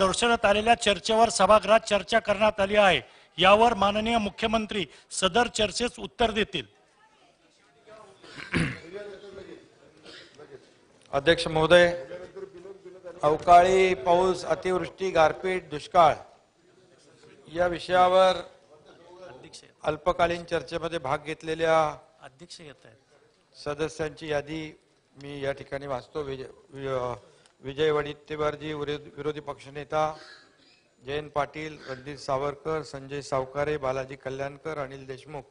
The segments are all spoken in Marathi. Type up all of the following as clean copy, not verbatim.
दर्शवण्यात आलेल्या चर्चेवर सभागृहात चर्चा करण्यात आली आहे। यावर माननीय मुख्यमंत्री सदर चर्चेस उत्तर देतील। अध्यक्ष महोदय, अवकाळी पाऊस, अतिवृष्टी, गारपीट, दुष्काळ या विषयावर अल्पकालीन चर्चेमध्ये भाग घेतलेल्या अध्यक्ष येत आहेत सदस्यांची यादी मी या ठिकाणी वाचतो। विजय वडेट्टीवारजी, विरोधी पक्षनेता जयंत पाटील, रणजित सावरकर, संजय सावकारे, बालाजी कल्याणकर, अनिल देशमुख,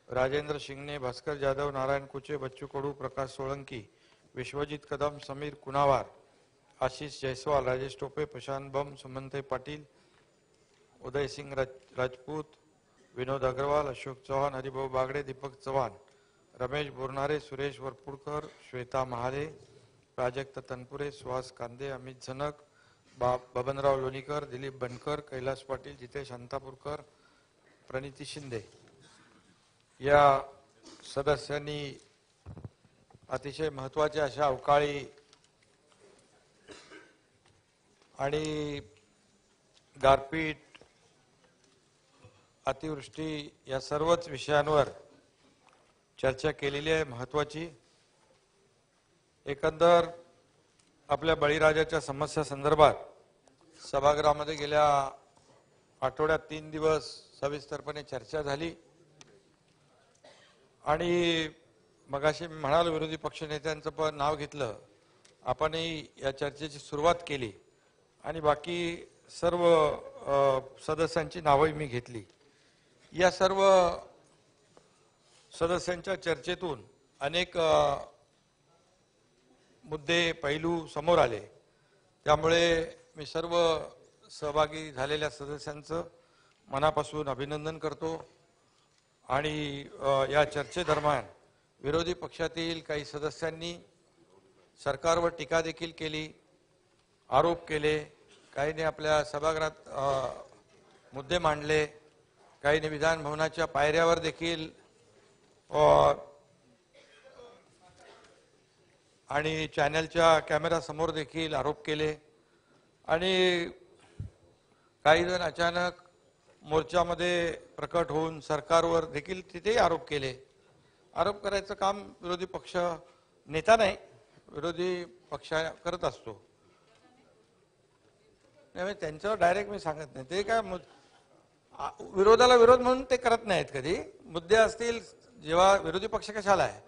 राजेंद्र शिंगणे, भास्कर जाधव, नारायण कुचे, बच्चू कडू, प्रकाश सोळंकी, विश्वजीत कदम, समीर कुनावार, आशीष जयस्वाल, राजेश टोपे, प्रशांत बम, सुमनताई पाटील, उदय सिंह राजपूत, विनोद अग्रवाल, अशोक चव्हाण, हरिभाऊ बागडे, दीपक चव्हाण, रमेश बोरनारे, सुरेश वरपुडकर, श्वेता महाले, प्राजक्त तनपुरे, सुहास कांदे, अमित झनक, बबनराव लोणीकर, दिलीप बनकर, कैलास पाटील, जितेश अंतापूरकर, प्रणिती शिंदे या सदस्यांनी अतिशय महत्त्वाच्या अशा अवकाळी आणि गारपीट, अतिवृष्टी या सर्वच विषयांवर चर्चा केलेली आहे। महत्त्वाची एकंदर आपल्या बळीराजाच्या समस्या संदर्भात सभागृहामध्ये गेल्या आठवड्यात 3 दिवस सविस्तरपणे चर्चा झाली आणि मगाशी मी म्हणालो विरोधी पक्षनेत्यांचं पण नाव घेतलं, आपणही या चर्चेची सुरुवात केली आणि बाकी सर्व सदस्यांची नावही मी घेतली। या सर्व सदस्यांच्या चर्चेतून अनेक मुद्दे पैलू समोर आले, त्यामुळे मी सर्व सहभागी झालेल्या सदस्यांचं मनापासून अभिनंदन करतो आणि या चर्चेदरम्यान विरोधी पक्षातील काही सदस्यांनी सरकारवर टीका देखील केली, आरोप केले, काहींनी आपल्या सभागृहात मुद्दे मांडले, काहींनी विधान भवनाच्या पायऱ्यावर देखील आणि चॅनलच्या कॅमेरा समोर देखील आरोप केले आणि काही जण अचानक मोर्चामध्ये प्रकट होऊन सरकारवर देखील तिथेही आरोप केले। आरोप करायचं काम विरोधी पक्ष नेता नाही, विरोधी पक्ष करत असतो। नाही त्यांच्यावर डायरेक्ट मी सांगत नाही, ते काय विरोधाला विरोध म्हणून ते करत नाहीत। कधी मुद्दे असतील, जेव्हा विरोधी पक्ष कशाला आहे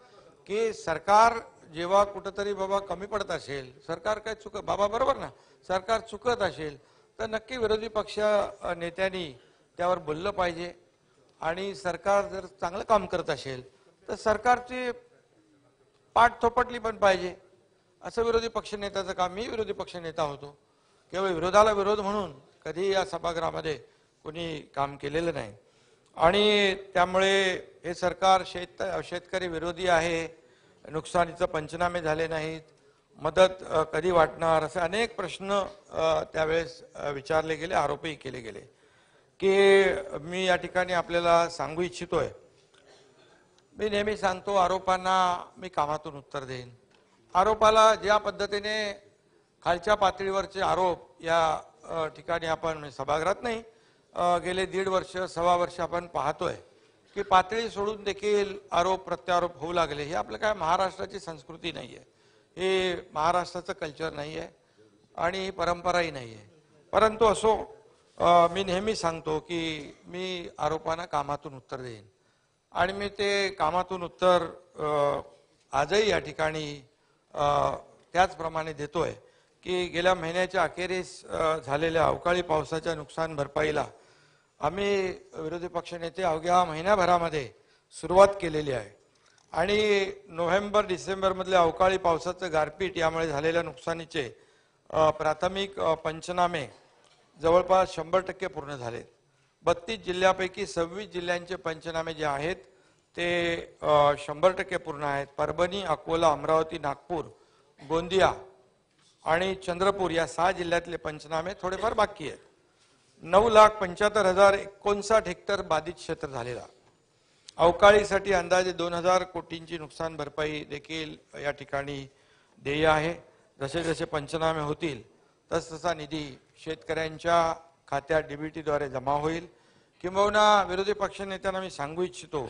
की सरकार जेव्हा कुठंतरी बाबा कमी पडत असेल, सरकार काय चुकत बाबा बरोबर ना, सरकार चुकत असेल तर नक्की विरोधी पक्ष नेत्यांनी त्यावर बोललं पाहिजे आणि सरकार जर चांगलं काम करत असेल तर सरकारची पाठ थोपटली पण पाहिजे। असं विरोधी पक्ष नेत्याचं काम, मी विरोधी पक्ष नेता होतो, केवळ विरोधाला विरोध म्हणून कधी या सभागृहामध्ये कोणी काम केलेलं नाही आणि त्यामुळे हे सरकार शेतकरी विरोधी आहे, नुकसानीचे पंचनामे झाले नाहीत, मदत कधी वाटणार, असे अनेक प्रश्न त्यावेळेस विचारले गेले, आरोपही केले गेले। की मी या ठिकाणी आपल्याला सांगू इच्छितोय, मी नेहमी सांगतो आरोपांना मी कामातून उत्तर देईन। आरोपाला ज्या पद्धतीने खालच्या पातळीवरचे आरोप या ठिकाणी आपण सभागृहात नाही गेले 1.5 वर्ष 1.25 वर्ष आपण पाहतोय की पातळी सोडून देखील आरोप प्रत्यारोप होऊ लागले। हे आपलं काय महाराष्ट्राची संस्कृती नाहीये, हे महाराष्ट्राचं कल्चर नाहीये आणि ही परंपराही नाहीये। परंतु असो, मी नेहमी सांगतो की मी आरोपांना कामातून उत्तर देईन आणि मी ते कामातून उत्तर आजही या ठिकाणी त्याचप्रमाणे देतोय की गेल्या महिन्याच्या अखेरीस झालेल्या अवकाळी पावसाच्या नुकसान भरपाईला आम्ही विरोधी पक्षनेते अवघ्या महिन्याभरामध्ये सुरुवात केलेली आहे आणि नोव्हेंबर डिसेंबर मधल्या अवकाळी पावसाचं गारपीट यामुळे झालेल्या नुकसानीचे प्राथमिक पंचनामे जवळपास 100% पूर्ण झालेत। 32 जिल्ह्यापैकी 26 जिल्ह्यांचे पंचनामे जे आहेत ते 100% पूर्ण आहेत। परभणी, अकोला, अमरावती, नागपूर, गोंदिया आणि चंद्रपूर या 6 जिल्ह्यातले पंचनामे थोडेफार बाकी आहेत। 9,75,059 हेक्टर बाधित क्षेत्र झालेला, अवकाळीसाठी अंदाजे 2,000 कोटींची नुकसान भरपाई देखील या ठिकाणी देय आहे। जसे जसे पंचनामे होतील तसतसा निधी शेतकऱ्यांच्या खात्यात डीबीटीद्वारे जमा होईल. किंबहुना विरोधी पक्षनेत्यांना मी सांगू इच्छितो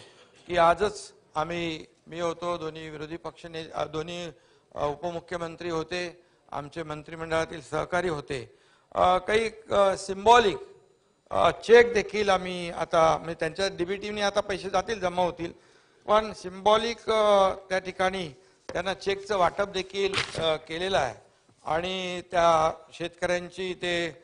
की आजच मी होतो, दोन्ही विरोधी दोन्ही उपमुख्यमंत्री होते, आमचे मंत्रिमंडळातील सहकारी होते, काही सिम्बॉलिक चेक देखील आम्ही आता म्हणजे त्यांच्या डीबीटीने आता पैसे जातील, जमा होतील, पण सिम्बॉलिक त्या ठिकाणी त्यांना चेकचं वाटप देखील केलेलं आहे. आणि त्या शेतकऱ्यांची ते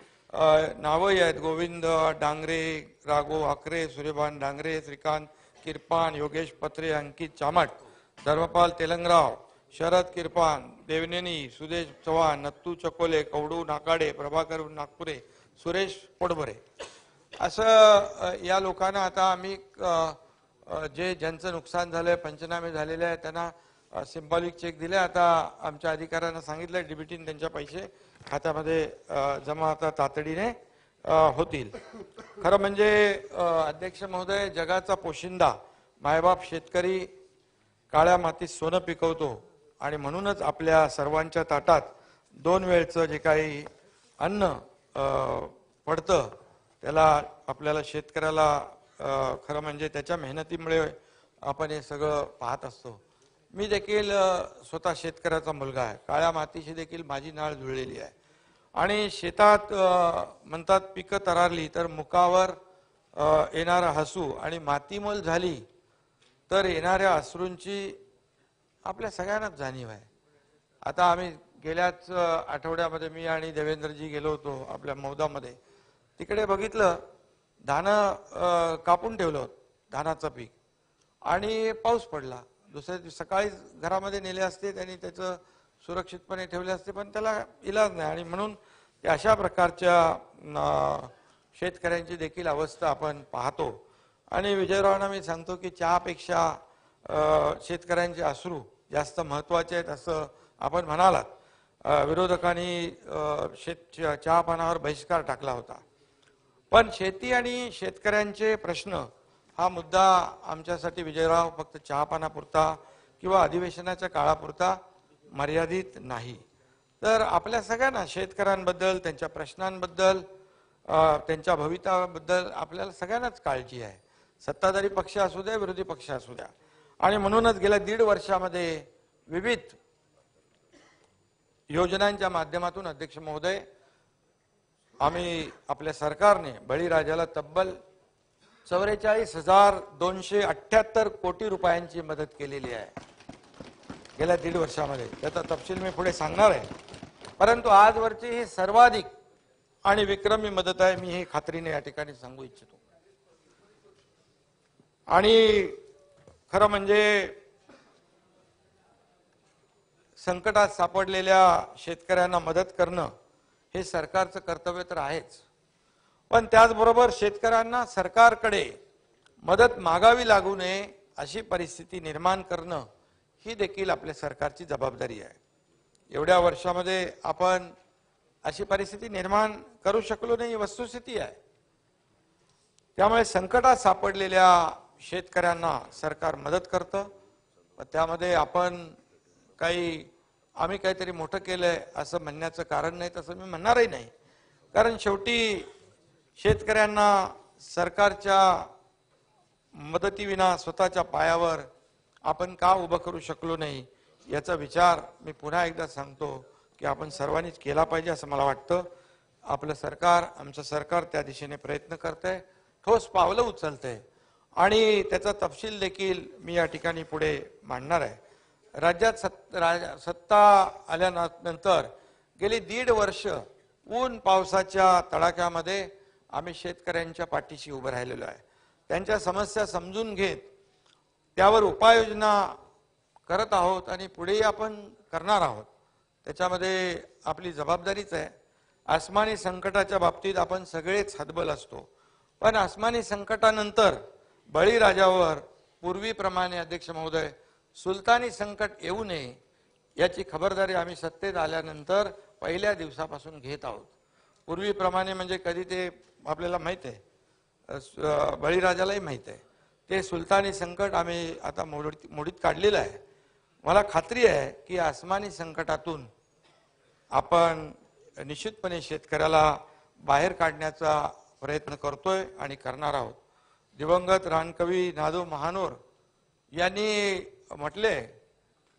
नावही आहेत: गोविंद डांगरे, राघव आकरे, सूर्यभान डांगरे, श्रीकांत किरपान, योगेश पत्रे, अंकित चामट, धर्मपाल तेलंगराव, शरद किरपान, देवनेनी, सुदेश चव्हाण, नत्तू चकोले, कवडू नाकाडे, प्रभाकर नागपुरे, सुरेश पोटभरे, असं या लोकांना आता आम्ही ज्यांचं नुकसान झालंय, पंचनामे झालेले आहे, त्यांना सिम्बॉलिक चेक दिले. आता आमच्या अधिकाऱ्यांना सांगितलं डीबीटीने त्यांच्या पैसे खात्यामध्ये जमा आता तातडीने होतील. खरं म्हणजे अध्यक्ष महोदय, जगाचा पोशिंदा मायबाप शेतकरी काळ्या मातीत सोनं पिकवतो आणि म्हणूनच आपल्या सर्वांच्या ताटात 2 वेळचं जे काही अन्न पडतं त्याला आपल्याला शेतकऱ्याला खरं म्हणजे त्याच्या मेहनतीमुळे आपण हे सगळं पाहत असतो. मी देखील स्वतः शेतकऱ्याचा मुलगा आहे. काळ्या मातीशी देखील माझी नाळ जुळलेली आहे. आणि शेतात म्हणतात पिकं तरारली तर मुखावर येणारा हसू आणि मातीमोल झाली तर येणाऱ्या अश्रूंची आपल्या सगळ्यांनाच जाणीव आहे. आता आम्ही गेल्याच आठवड्यामध्ये मी आणि देवेंद्रजी गेलो होतो आपल्या मौदामध्ये. तिकडे बघितलं धानं कापून ठेवलं धानाचं पीक आणि पाऊस पडला. दुसऱ्या दिवशी सकाळी घरामध्ये नेले असते, त्यांनी त्याचं सुरक्षितपणे ठेवले असते, पण त्याला इलाज नाही. आणि म्हणून अशा प्रकारच्या शेतकऱ्यांची देखील अवस्था आपण पाहतो. आणि विजयरावांना मी सांगतो की चहापेक्षा शेतकऱ्यांचे अश्रू जास्त महत्त्वाचे आहेत असं आपण म्हणालात. विरोधकांनी चहापानावर बहिष्कार टाकला होता, पण शेती आणि शेतकऱ्यांचे प्रश्न हा मुद्दा आमच्यासाठी विजयराव फक्त चहापानापुरता किंवा अधिवेशनाच्या काळापुरता मर्यादित नाही. तर आपल्या सगळ्यांना शेतकऱ्यांबद्दल, त्यांच्या प्रश्नांबद्दल, त्यांच्या भवितव्याबद्दल आपल्याला सगळ्यांनाच काळजी आहे. सत्ताधारी पक्ष असू द्या, विरोधी पक्ष असू द्या. आणि म्हणूनच गेल्या 1.5 वर्षामध्ये विविध योजनांच्या माध्यमातून अध्यक्ष महोदय आम्ही आपल्या सरकारने बळीराजाला तब्बल 44,278 कोटी रुपयांची मदत केलेली आहे गेल्या 1.5 वर्षामध्ये. त्याचा तपशील मी पुढे सांगणार आहे, परंतु आजवरची ही सर्वाधिक आणि विक्रमी मदत आहे, मी हे खात्रीने या ठिकाणी सांगू इच्छितो. आणि खरं म्हणजे संकटात सापडलेल्या शेतकऱ्यांना मदत करणं हे सरकारचं कर्तव्य तर आहेच, पण त्याचबरोबर शेतकऱ्यांना सरकारकडे मदत मागावी लागू नये अशी परिस्थिती निर्माण करणं ही देखील आपल्या सरकारची जबाबदारी आहे. एवढ्या वर्षामध्ये आपण अशी परिस्थिती निर्माण करू शकलो नाही, ही वस्तुस्थिती आहे. त्यामुळे संकटात सापडलेल्या शेतकऱ्यांना सरकार मदत करतं. त्यामध्ये आपण आम्ही काहीतरी मोठं केलंय असं म्हणण्याचं कारण नाही, तसं मी म्हणणारही नाही. कारण शेवटी शेतकऱ्यांना सरकारच्या मदतीविना स्वतःच्या पायावर आपण का उभं करू शकलो नाही याचा विचार मी पुन्हा एकदा सांगतो की आपण सर्वांनीच केला पाहिजे असं मला वाटतं. आपलं सरकार, आमचं सरकार त्या दिशेने प्रयत्न करतंय, ठोस पावलं उचलतंय आणि त्याचा तपशील देखील मी या ठिकाणी पुढे मांडणार आहे. राज्यात सत्ता आल्यानंतर गेली 1.5 वर्ष ऊन पावसाच्या तडाख्यामध्ये आम्ही शेतकऱ्यांच्या पाठीशी उभं राहिलेलो आहे. त्यांच्या समस्या समजून घेत त्यावर उपाययोजना करत आहोत आणि पुढेही आपण करणार आहोत. त्याच्यामध्ये आपली जबाबदारीच आहे. आसमानी संकटाच्या बाबतीत आपण सगळेच हतबल असतो, पण आसमानी संकटानंतर बळीराजावर पूर्वीप्रमाणे अध्यक्ष महोदय सुलतानी संकट येऊ नये याची खबरदारी आम्ही सत्तेत आल्यानंतर पहिल्या दिवसापासून घेत आहोत. पूर्वीप्रमाणे म्हणजे कधी ते आपल्याला माहित आहे, बळीराजालाही माहित आहे, ते सुलतानी संकट आम्ही आता मोडीत काढलेलं आहे. मला खात्री आहे की आसमानी संकटातून आपण निश्चितपणे शेतकऱ्याला बाहेर काढण्याचा प्रयत्न करतोय आणि करणार आहोत. दिवंगत रानकवी नादू महानोर यांनी म्हटले,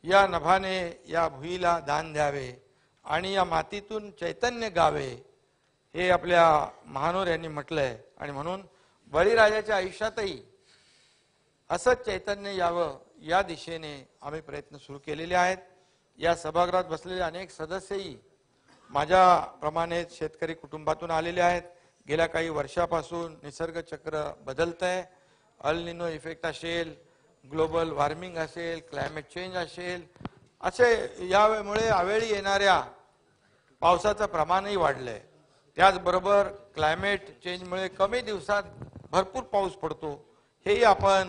या नभाने या भुईला दान द्यावे आणि या मातीतून चैतन्य गावे, हे आपल्या महानोर यांनी म्हटलंय. आणि म्हणून बळीराजाच्या आयुष्यातही असंच चैतन्य यावं या दिशेने आम्ही प्रयत्न सुरू केलेले आहेत. या सभागृहात बसलेले अनेक सदस्यही माझ्याप्रमाणेच शेतकरी कुटुंबातून आलेले आहेत. गेल्या काही वर्षापासून निसर्ग चक्र बदलत आहे. अल निनो इफेक्ट असेल, ग्लोबल वॉर्मिंग असेल, क्लायमेट चेंज असेल, असे यामुळे अवेळी येणाऱ्या पावसाचं प्रमाणही वाढलंय. त्याचबरोबर क्लायमेट चेंजमुळे कमी दिवसात भरपूर पाऊस पडतो, हेही आपण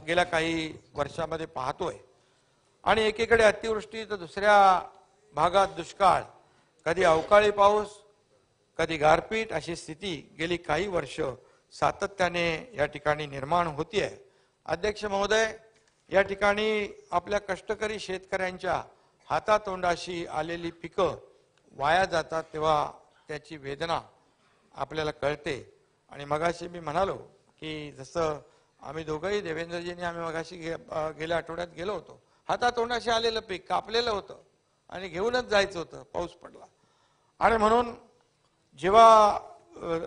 गेल्या काही वर्षामध्ये पाहतोय. आणि एकीकडे अतिवृष्टी तर दुसऱ्या भागात दुष्काळ, कधी अवकाळी पाऊस, कधी गारपीट, अशी स्थिती गेली काही वर्ष सातत्याने या ठिकाणी निर्माण होतीये. अध्यक्ष महोदय, या ठिकाणी आपल्या कष्टकरी शेतकऱ्यांच्या हातातोंडाशी आलेली पिकं वाया जातात, तेव्हा त्याची वेदना आपल्याला कळते. आणि मगाशी मी म्हणालो की जसं आम्ही दोघंही, देवेंद्रजींनी आम्ही मगाशी गेल्या आठवड्यात गेलो होतो, हातातोंडाशी आलेलं पीक कापलेलं होतं आणि घेऊनच जायचं होतं, पाऊस पडला. आणि म्हणून जेव्हा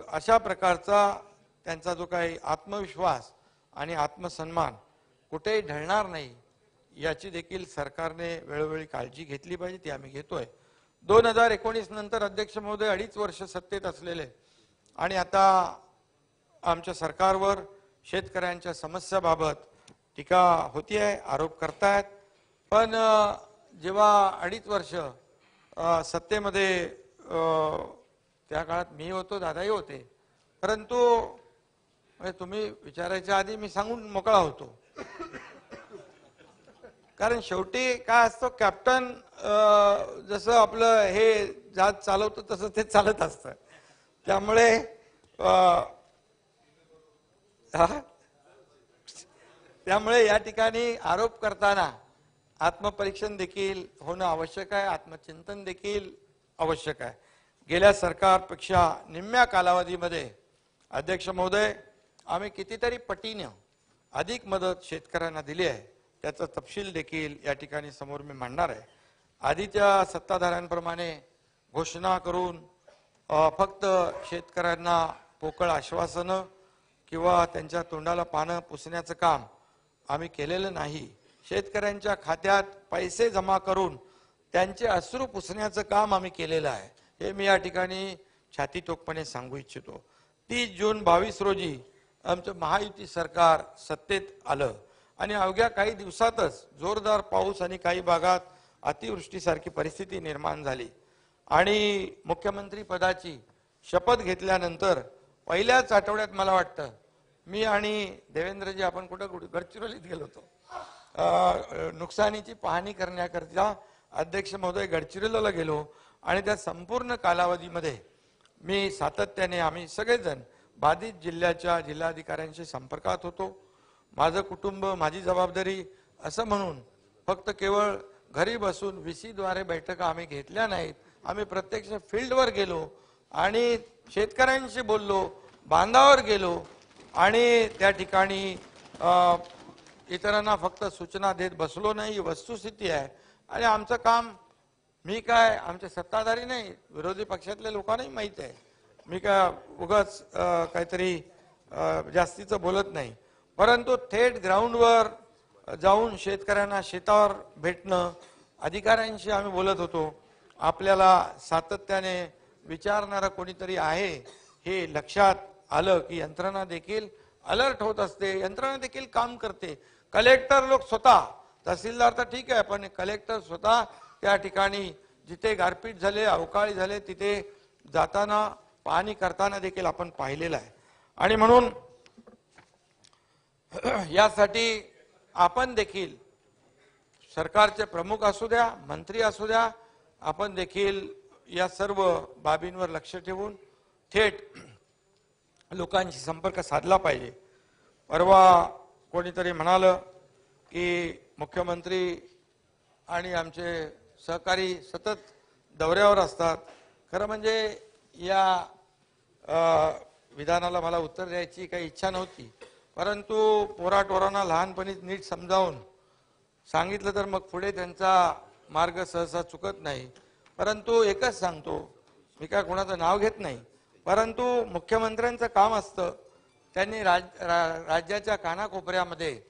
अशा प्रकारचा त्यांचा जो काही आत्मविश्वास आणि आत्मसन्मान कुठेही ढळणार नाही, याची देखील सरकारने वेळोवेळी काळजी घेतली पाहिजे, ती आम्ही घेतोय. 2019 नंतर अध्यक्ष महोदय 2.5 वर्ष सत्तेत असलेले आणि आता आमच्या सरकारवर शेतकऱ्यांच्या समस्याबाबत टीका होतीये, आरोप करतायत. पण जेव्हा 2.5 वर्ष सत्तेमध्ये, त्या काळात मी होतो, दादाही होते, परंतु तुम्ही विचारायच्या आधी मी सांगून मोकळा होतो. कारण शेवटी काय असतं, कॅप्टन जसं आपलं हे जहाज चालवतं तसं ते चालत असतं. त्यामुळे या ठिकाणी आरोप करताना आत्मपरीक्षण देखील होणं आवश्यक आहे, आत्मचिंतन देखील आवश्यक आहे. गेल्या सरकारपेक्षा निम्म्या कालावधीमध्ये अध्यक्ष महोदय आम्ही कितीतरी पटीने अधिक मदत शेतकऱ्यांना दिली आहे. त्याचा तपशील देखील या ठिकाणी समोर मी मांडणार आहे. आधीच्या सत्ताधाऱ्यांप्रमाणे घोषणा करून फक्त शेतकऱ्यांना पोकळ आश्वासनं किंवा त्यांच्या तोंडाला पानं पुसण्याचं काम आम्ही केलेलं नाही. शेतकऱ्यांच्या खात्यात पैसे जमा करून त्यांचे अश्रू पुसण्याचं काम आम्ही केलेलं आहे. हे मी या ठिकाणी छातीटोकपणे सांगू इच्छितो. 30 जून 22 रोजी आमचं महायुती सरकार सत्तेत आलं आणि अवघ्या काही दिवसातच जोरदार पाऊस आणि काही भागात अतिवृष्टीसारखी परिस्थिती निर्माण झाली. आणि मुख्यमंत्री पदाची शपथ घेतल्यानंतर पहिल्याच आठवड्यात मला वाटतं मी आणि देवेंद्रजी आपण कुठं गडचिरोलीत गेलो होतो, नुकसानीची पाहणी करण्याकरिता अध्यक्ष महोदय गडचिरोलीला गेलो. आणि त्या संपूर्ण कालावधीमध्ये मी सातत्याने, आम्ही सगळेजण बाधित जिल्ह्याच्या जिल्हाधिकाऱ्यांशी संपर्कात होतो. माझं कुटुंब माझी जबाबदारी असं म्हणून फक्त केवळ घरी बसून VC द्वारे बैठका आम्ही घेतल्या नाहीत. आम्ही प्रत्यक्ष फील्डवर गेलो आणि शेतकऱ्यांशी बोललो, बांधावर गेलो आणि त्या ठिकाणी इतरांना फक्त सूचना देत बसलो नाही. वस्तुस्थिती आहे. आणि आमचं काम, मी काय आमचे सत्ताधारी नाही, विरोधी पक्षातल्या लोकांनाही माहीत आहे, मी काय उगाच काहीतरी जास्तीचं बोलत नाही. परंतु थेट ग्राउंडवर जाऊन शेतकऱ्यांना शेतावर भेटणं, अधिकाऱ्यांशी आम्ही बोलत होतो. आपल्याला सातत्याने विचारणारा कोणीतरी आहे हे लक्षात आलं की यंत्रणा देखील अलर्ट होत असते, यंत्रणा देखील काम करते. कलेक्टर लोक स्वतः, तहसीलदार तर ठीक आहे, पण कलेक्टर स्वतः त्या ठिकाणी जिथे गारपीट झाले, अवकाळी झाले, तिथे जाताना पाहणी करताना देखील आपण पाहिलेलं आहे. आणि म्हणून यासाठी आपण देखील, सरकारचे प्रमुख असू द्या, मंत्री असू द्या, आपण देखील या सर्व बाबींवर लक्ष ठेवून थेट लोकांशी संपर्क साधला पाहिजे. परवा कोणीतरी म्हणालं की मुख्यमंत्री आणि आमचे सहकारी सतत दौऱ्यावर असतात. खरं म्हणजे या विधानाला मला उत्तर द्यायची काही इच्छा नव्हती, परंतु पोराटोरांना लहानपणीच नीट समजावून सांगितलं तर मग पुढे त्यांचा मार्ग सहसा चुकत नाही. परंतु एकच सांगतो, मी काय कोणाचं नाव घेत नाही, परंतु मुख्यमंत्र्यांचं काम असतं त्यांनी राज्याच्या कानाकोपऱ्यामध्ये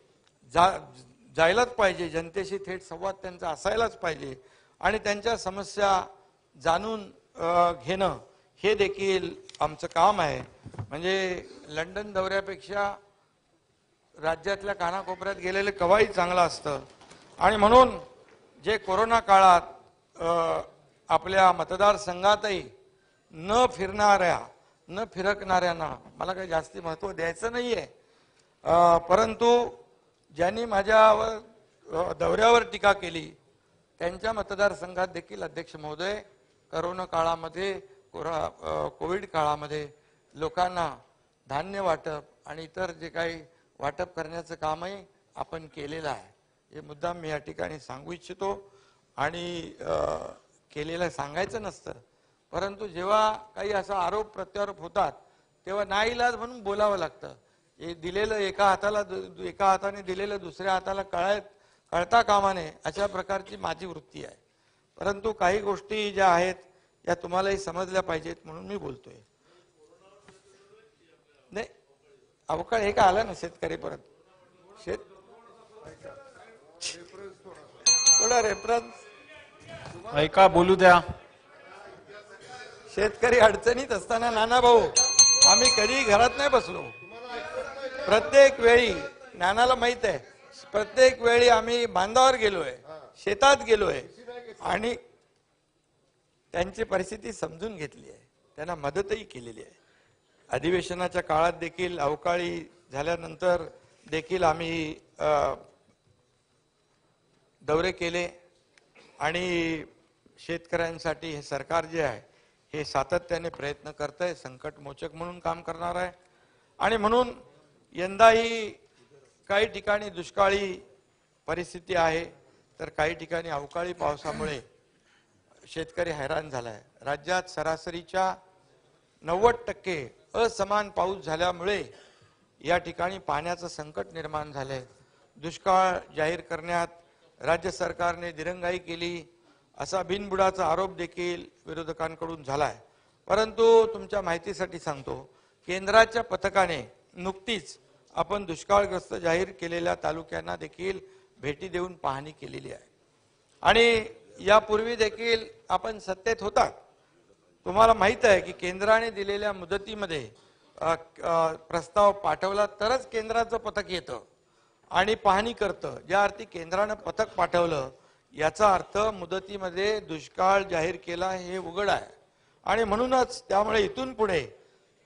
जायलाच पाहिजे, जनतेशी थेट संवाद त्यांचा असायलाच पाहिजे आणि त्यांच्या समस्या जाणून घेणं हे देखील आमचं काम आहे. म्हणजे लंडन दौऱ्यापेक्षा राज्यातल्या कानाकोपऱ्यात गेलेलं केव्हाही चांगलं असतं आणि म्हणून जे कोरोना काळात आपल्या मतदारसंघातही न फिरकणाऱ्यांना मला काही जास्ती महत्त्व द्यायचं नाही आहे, परंतु ज्यांनी माझ्यावर दौऱ्यावर टीका केली त्यांच्या मतदारसंघात देखील अध्यक्ष महोदय कोरोना काळामध्ये कोविड काळामध्ये लोकांना धान्य वाटप आणि इतर जे काही वाटप करण्याचं कामही आपण केलेलं आहे. हे मुद्दाम मी या ठिकाणी सांगू इच्छितो आणि केलेलं सांगायचं नसतं, परंतु जेव्हा काही असा आरोप प्रत्यारोप होतात तेव्हा नाईलाज म्हणून बोलावं लागतं. हे दिलेलं एका हाताने दिलेलं दुसऱ्या हाताला कळता कामा नये, अशा प्रकारची माझी वृत्ती आहे. परंतु काही गोष्टी ज्या आहेत या तुम्हालाही समजल्या पाहिजेत म्हणून मी बोलतोय. नाही, अवकाळ हे का आला ना शेतकरी परत थोडा रेफरन्स ऐका बोलू द्या. शेतकरी अडचणीत असताना नाना भाऊ आम्ही कधी घरात नाही बसलो. प्रत्येक वेळी नानाला माहित आहे, प्रत्येक वेळी आम्ही बांधावर गेलोय, शेतात गेलोय आणि त्यांची परिस्थिती समजून घेतली आहे, त्यांना मदतही केलेली आहे. अधिवेशनाच्या काळात देखील अवकाळी झाल्यानंतर देखील आम्ही दौरे केले आणि शेतकऱ्यांसाठी हे सरकार जे आहे हे सातत्याने प्रयत्न करत आहे, संकटमोचक म्हणून काम करणार आहे. आणि म्हणून यंदाही काही ठिकाणी दुष्काळी परिस्थिती आहे, तर काही ठिकाणी अवकाळी पावसामुळे शेतकरी हैराण झाला आहे. राज्यात सरासरीच्या 90% असमान पाऊस झाल्यामुळे या ठिकाणी पाण्याचं संकट निर्माण झालंय. दुष्काळ जाहीर करण्यात राज्य सरकारने दिरंगाई केली असा बिनबुडाचा आरोप देखील विरोधकांकडून झालाय. परंतु तुमच्या माहितीसाठी सांगतो, केंद्राच्या पथकाने नुकतीच आपण दुष्काळग्रस्त जाहीर केलेल्या तालुक्यांना देखील भेटी देऊन पाहणी केलेली आहे आणि यापूर्वी देखील आपण सत्तेत होतात. तुम्हाला माहित आहे की केंद्राने दिलेल्या मुदतीमध्ये प्रस्ताव पाठवला तरच केंद्राचं पथक येतं आणि पाहणी करतं. ज्या अर्थी केंद्रानं पथक पाठवलं याचा अर्थ मुदतीमध्ये दुष्काळ जाहीर केला हे उघड आहे आणि म्हणूनच त्यामुळे इथून पुढे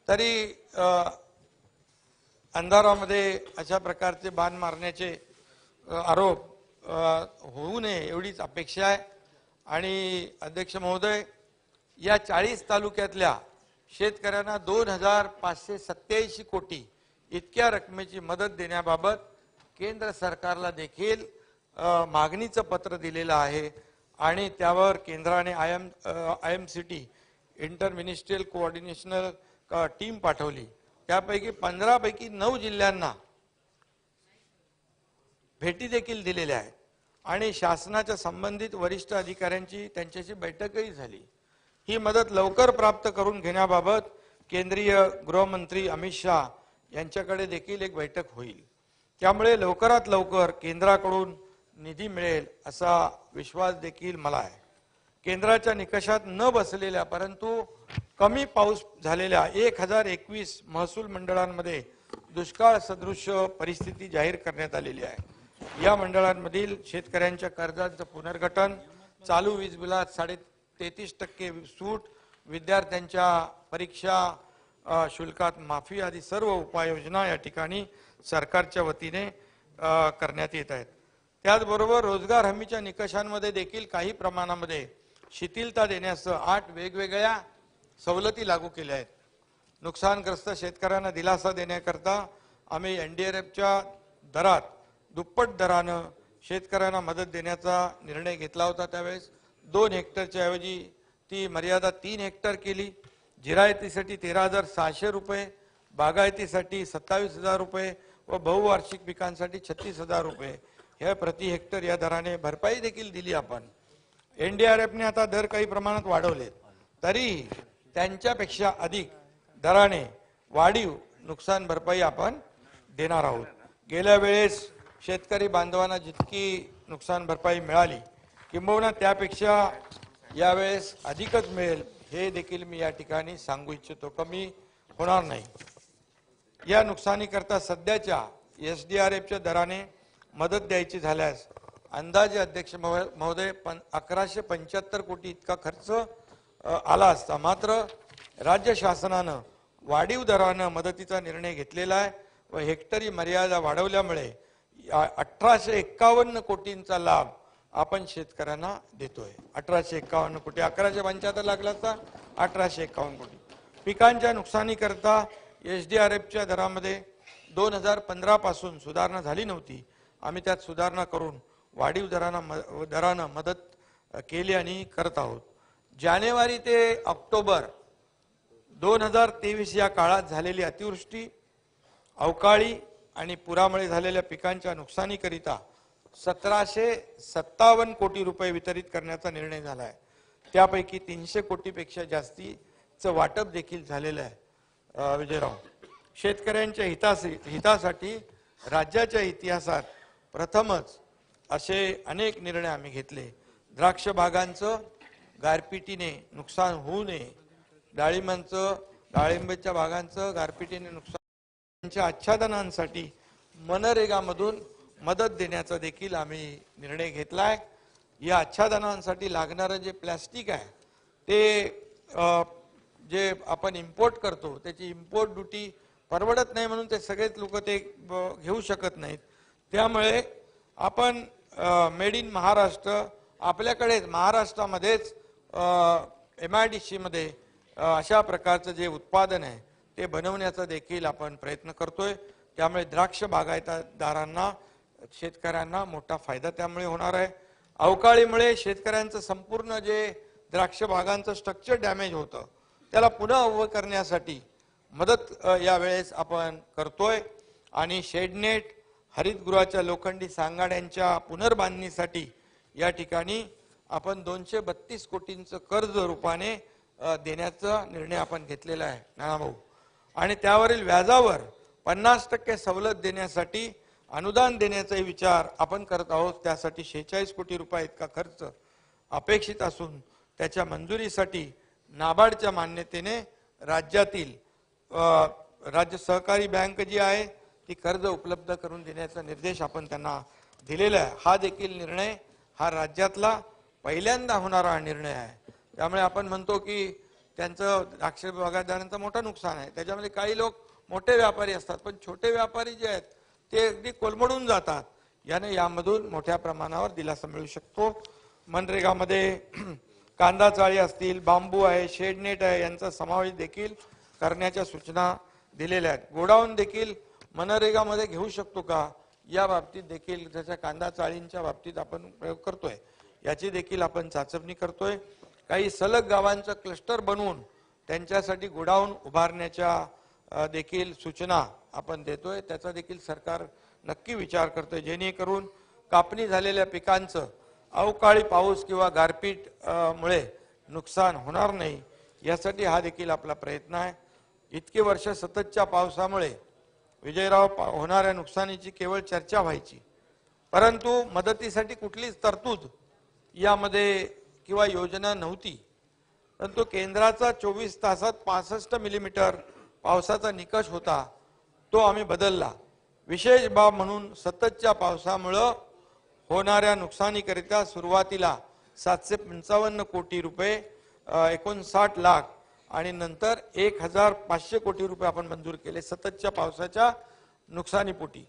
तरी अंधारामध्ये अशा प्रकारचे बाण मारण्याचे आरोप होऊ नये एवढीच अपेक्षा आहे. आणि अध्यक्ष महोदय, या 40 तालुक्यातल्या शेतकऱ्यांना 2587 कोटी इतक्या रकमेची मदत देण्याबाबत केंद्र सरकारला देखील मागणीचं पत्र दिलेलं आहे आणि त्यावर केंद्राने IMCT इंटर मिनिस्ट्रियल कोऑर्डिनेशनल टीम पाठवली. त्यापैकी 15 पैकी 9 जिल्ह्यांना भेटी देखील दिलेल्या आहेत आणि शासनाच्या संबंधित वरिष्ठ अधिकाऱ्यांची त्यांच्याशी बैठकही झाली. ही मदत लवकर प्राप्त करून घेण्याबाबत केंद्रीय गृहमंत्री अमित शाह यांच्याकडे देखील एक बैठक होईल. त्यामुळे लवकरात लवकर केंद्राकडून निधी मिळेल असा विश्वास देखील मला आहे. केंद्राच्या निकषात न बसलेल्या परंतु कमी पाऊस झालेल्या 1021 महसूल मंडळांमध्ये दुष्काळ सदृश परिस्थिती जाहीर करण्यात आलेली आहे. या मंडळांमधील शेतकऱ्यांच्या कर्जांचं पुनर्गठन, चालू वीज बिलात 33% सूट, विद्यार्थ्यांच्या परीक्षा शुल्कात माफी आदी सर्व उपाययोजना या ठिकाणी सरकारच्या वतीने करण्यात येत आहेत. त्याचबरोबर रोजगार हमीच्या निकषांमध्ये देखील काही प्रमाणामध्ये शिथिलता देण्यासह 8 वेगवेगळ्या सवलती लागू केल्या आहेत. नुकसानग्रस्त शेतकऱ्यांना दिलासा देण्याकरता आम्ही NDRFच्या दरात दुप्पट दरानं शेतकऱ्यांना मदत देण्याचा निर्णय घेतला होता. त्यावेळेस 2 हेक्टरच्या ऐवजी ती मर्यादा 3 हेक्टर केली. जिरायतीसाठी 13,600 रुपये, बागायतीसाठी 27,000 रुपये व बहुवार्षिक पिकांसाठी 36,000 रुपये हे प्रति हेक्टर या दराने भरपाई देखील दिली आपण. एनडीआरएफने आता दर काही प्रमाणात वाढवलेत, तरीही त्यांच्यापेक्षा अधिक दराने वाढीव नुकसान भरपाई आपण देणार आहोत. गेल्या वेळेस शेतकरी बांधवांना जितकी नुकसान भरपाई मिळाली किंबहुना त्यापेक्षा यावेळेस अधिकच मिळेल हे देखील मी या ठिकाणी सांगू इच्छितो. कमी होणार नाही. या नुकसानीकरता सध्याच्या एसडीआरएफच्या दराने मदत द्यायची झाल्यास अंदाजे अध्यक्ष महोदय 1175 कोटी इतका खर्च आला असता. मात्र राज्य शासनानं वाढीव दरानं मदतीचा निर्णय घेतलेला आहे व हेक्टरी मर्यादा वाढवल्यामुळे 1851 कोटींचा लाभ आपण शेतकऱ्यांना देतोय. 1851 कोटी, 1175 लागला असता 1851 कोटी. पिकांच्या नुकसानीकरता एसडीआरएफच्या दरामध्ये 2015 पासून सुधारणा झाली नव्हती. आम्ही त्यात सुधारणा करून वाढीव दरानं मदत केली आणि करत आहोत. जानेवारी ते ऑक्टोबर 2023 या काळात झालेली अतिवृष्टी, अवकाळी आणि पुरामुळे झालेल्या पिकांच्या नुकसानीकरिता 1757 कोटी रुपये वितरित करण्याचा निर्णय झाला आहे. त्यापैकी 300 कोटीपेक्षा जास्तीचं वाटप देखील झालेलं आहे. विजयराव, शेतकऱ्यांच्या हितासाठी राज्याच्या इतिहासात प्रथमच असे अनेक निर्णय आम्ही घेतले. द्राक्ष बागांचं गारपिटीने नुकसान होऊ नये, डाळिंबाच्या बागांचं गारपिटीने नुकसान आच्छादनांसाठी मनरेगामधून मदत देण्याचा देखील आम्ही निर्णय घेतलाय. या आच्छादनांसाठी लागणारं जे प्लॅस्टिक आहे ते जे आपण इम्पोर्ट करतो त्याची इम्पोर्ट ड्युटी परवडत नाही म्हणून ते सगळेच लोक ते घेऊ शकत नाहीत. त्यामुळे आपण मेड इन महाराष्ट्र आपल्याकडेच महाराष्ट्रामध्येच MIDC मध्ये अशा प्रकारचं जे उत्पादन आहे ते बनवण्याचा देखील आपण प्रयत्न करतोय. त्यामुळे द्राक्ष बागायतदारांना शेतकऱ्यांना मोठा फायदा त्यामुळे होणार आहे. अवकाळीमुळे शेतकऱ्यांचं संपूर्ण जे द्राक्ष बागांचं स्ट्रक्चर डॅमेज होतं त्याला पुन्हा उभं करण्यासाठी मदत यावेळेस आपण करतोय. आणि शेडनेट, हरितगृहाच्या लोखंडी सांगाड्यांच्या पुनर्बांधणीसाठी या ठिकाणी आपण 232 कोटींचं कर्ज रूपाने देण्याचा निर्णय आपण घेतलेला आहे नानाभाऊ. आणि त्यावरील व्याजावर 50% सवलत देण्यासाठी अनुदान देण्याचाही विचार आपण करत आहोत. त्यासाठी 46 कोटी रुपये इतका खर्च अपेक्षित असून त्याच्या मंजुरीसाठी नाबार्डच्या मान्यतेने राज्यातील राज्य सहकारी बँक जी आहे ती कर्ज उपलब्ध करून देण्याचा निर्देश आपण त्यांना दिलेला आहे. हा देखील निर्णय हा राज्यातला पहिल्यांदा होणारा निर्णय आहे. त्यामुळे आपण म्हणतो की त्यांचं द्राक्ष बागायतदारांचं मोठं नुकसान आहे. त्याच्यामध्ये काही लोक मोठे व्यापारी असतात पण छोटे व्यापारी जे आहेत ते अगदी कोलमडून जातात. यामधून मोठ्या प्रमाणावर दिलासा मिळू शकतो. मनरेगामध्ये कांदा चाळी असतील, बांबू आहे, शेडनेट आहे यांचा समावेश देखील करण्याच्या सूचना दिलेल्या आहेत. गोडाऊन देखील मनरेगामध्ये घेऊ शकतो का या बाबतीत देखील जशा कांदा चाळींच्या बाबतीत आपण प्रयोग करतोय याची देखील आपण चाचपणी करतोय. काही सलग गावांचं क्लस्टर बनवून त्यांच्यासाठी गोडाऊन उभारण्याच्या देखील सूचना आपण देतोय. त्याचा देखील सरकार नक्की विचार करतोय जेणेकरून कापणी झालेल्या पिकांचं अवकाळी पाऊस किंवा गारपीट मुळे नुकसान होणार नाही यासाठी हा देखील आपला प्रयत्न आहे. इतकी वर्ष सततच्या पावसामुळे विजयराव होणाऱ्या नुकसानीची केवळ चर्चा व्हायची परंतु मदतीसाठी कुठलीच तरतूद यामध्ये किंवा योजना नव्हती. परंतु केंद्राचा 24 तासात 65 मिलीमीटर पावसाचा निकष होता तो आम्ही बदलला. विशेष बाब म्हणून सततच्या पावसामुळे होणाऱ्या नुकसानीकरिता सुरुवातीला 755 कोटी रुपये 59 लाख आणि नंतर 1500 कोटी रुपये आपण मंजूर केले सततच्या पावसाच्या नुकसानीपोटी.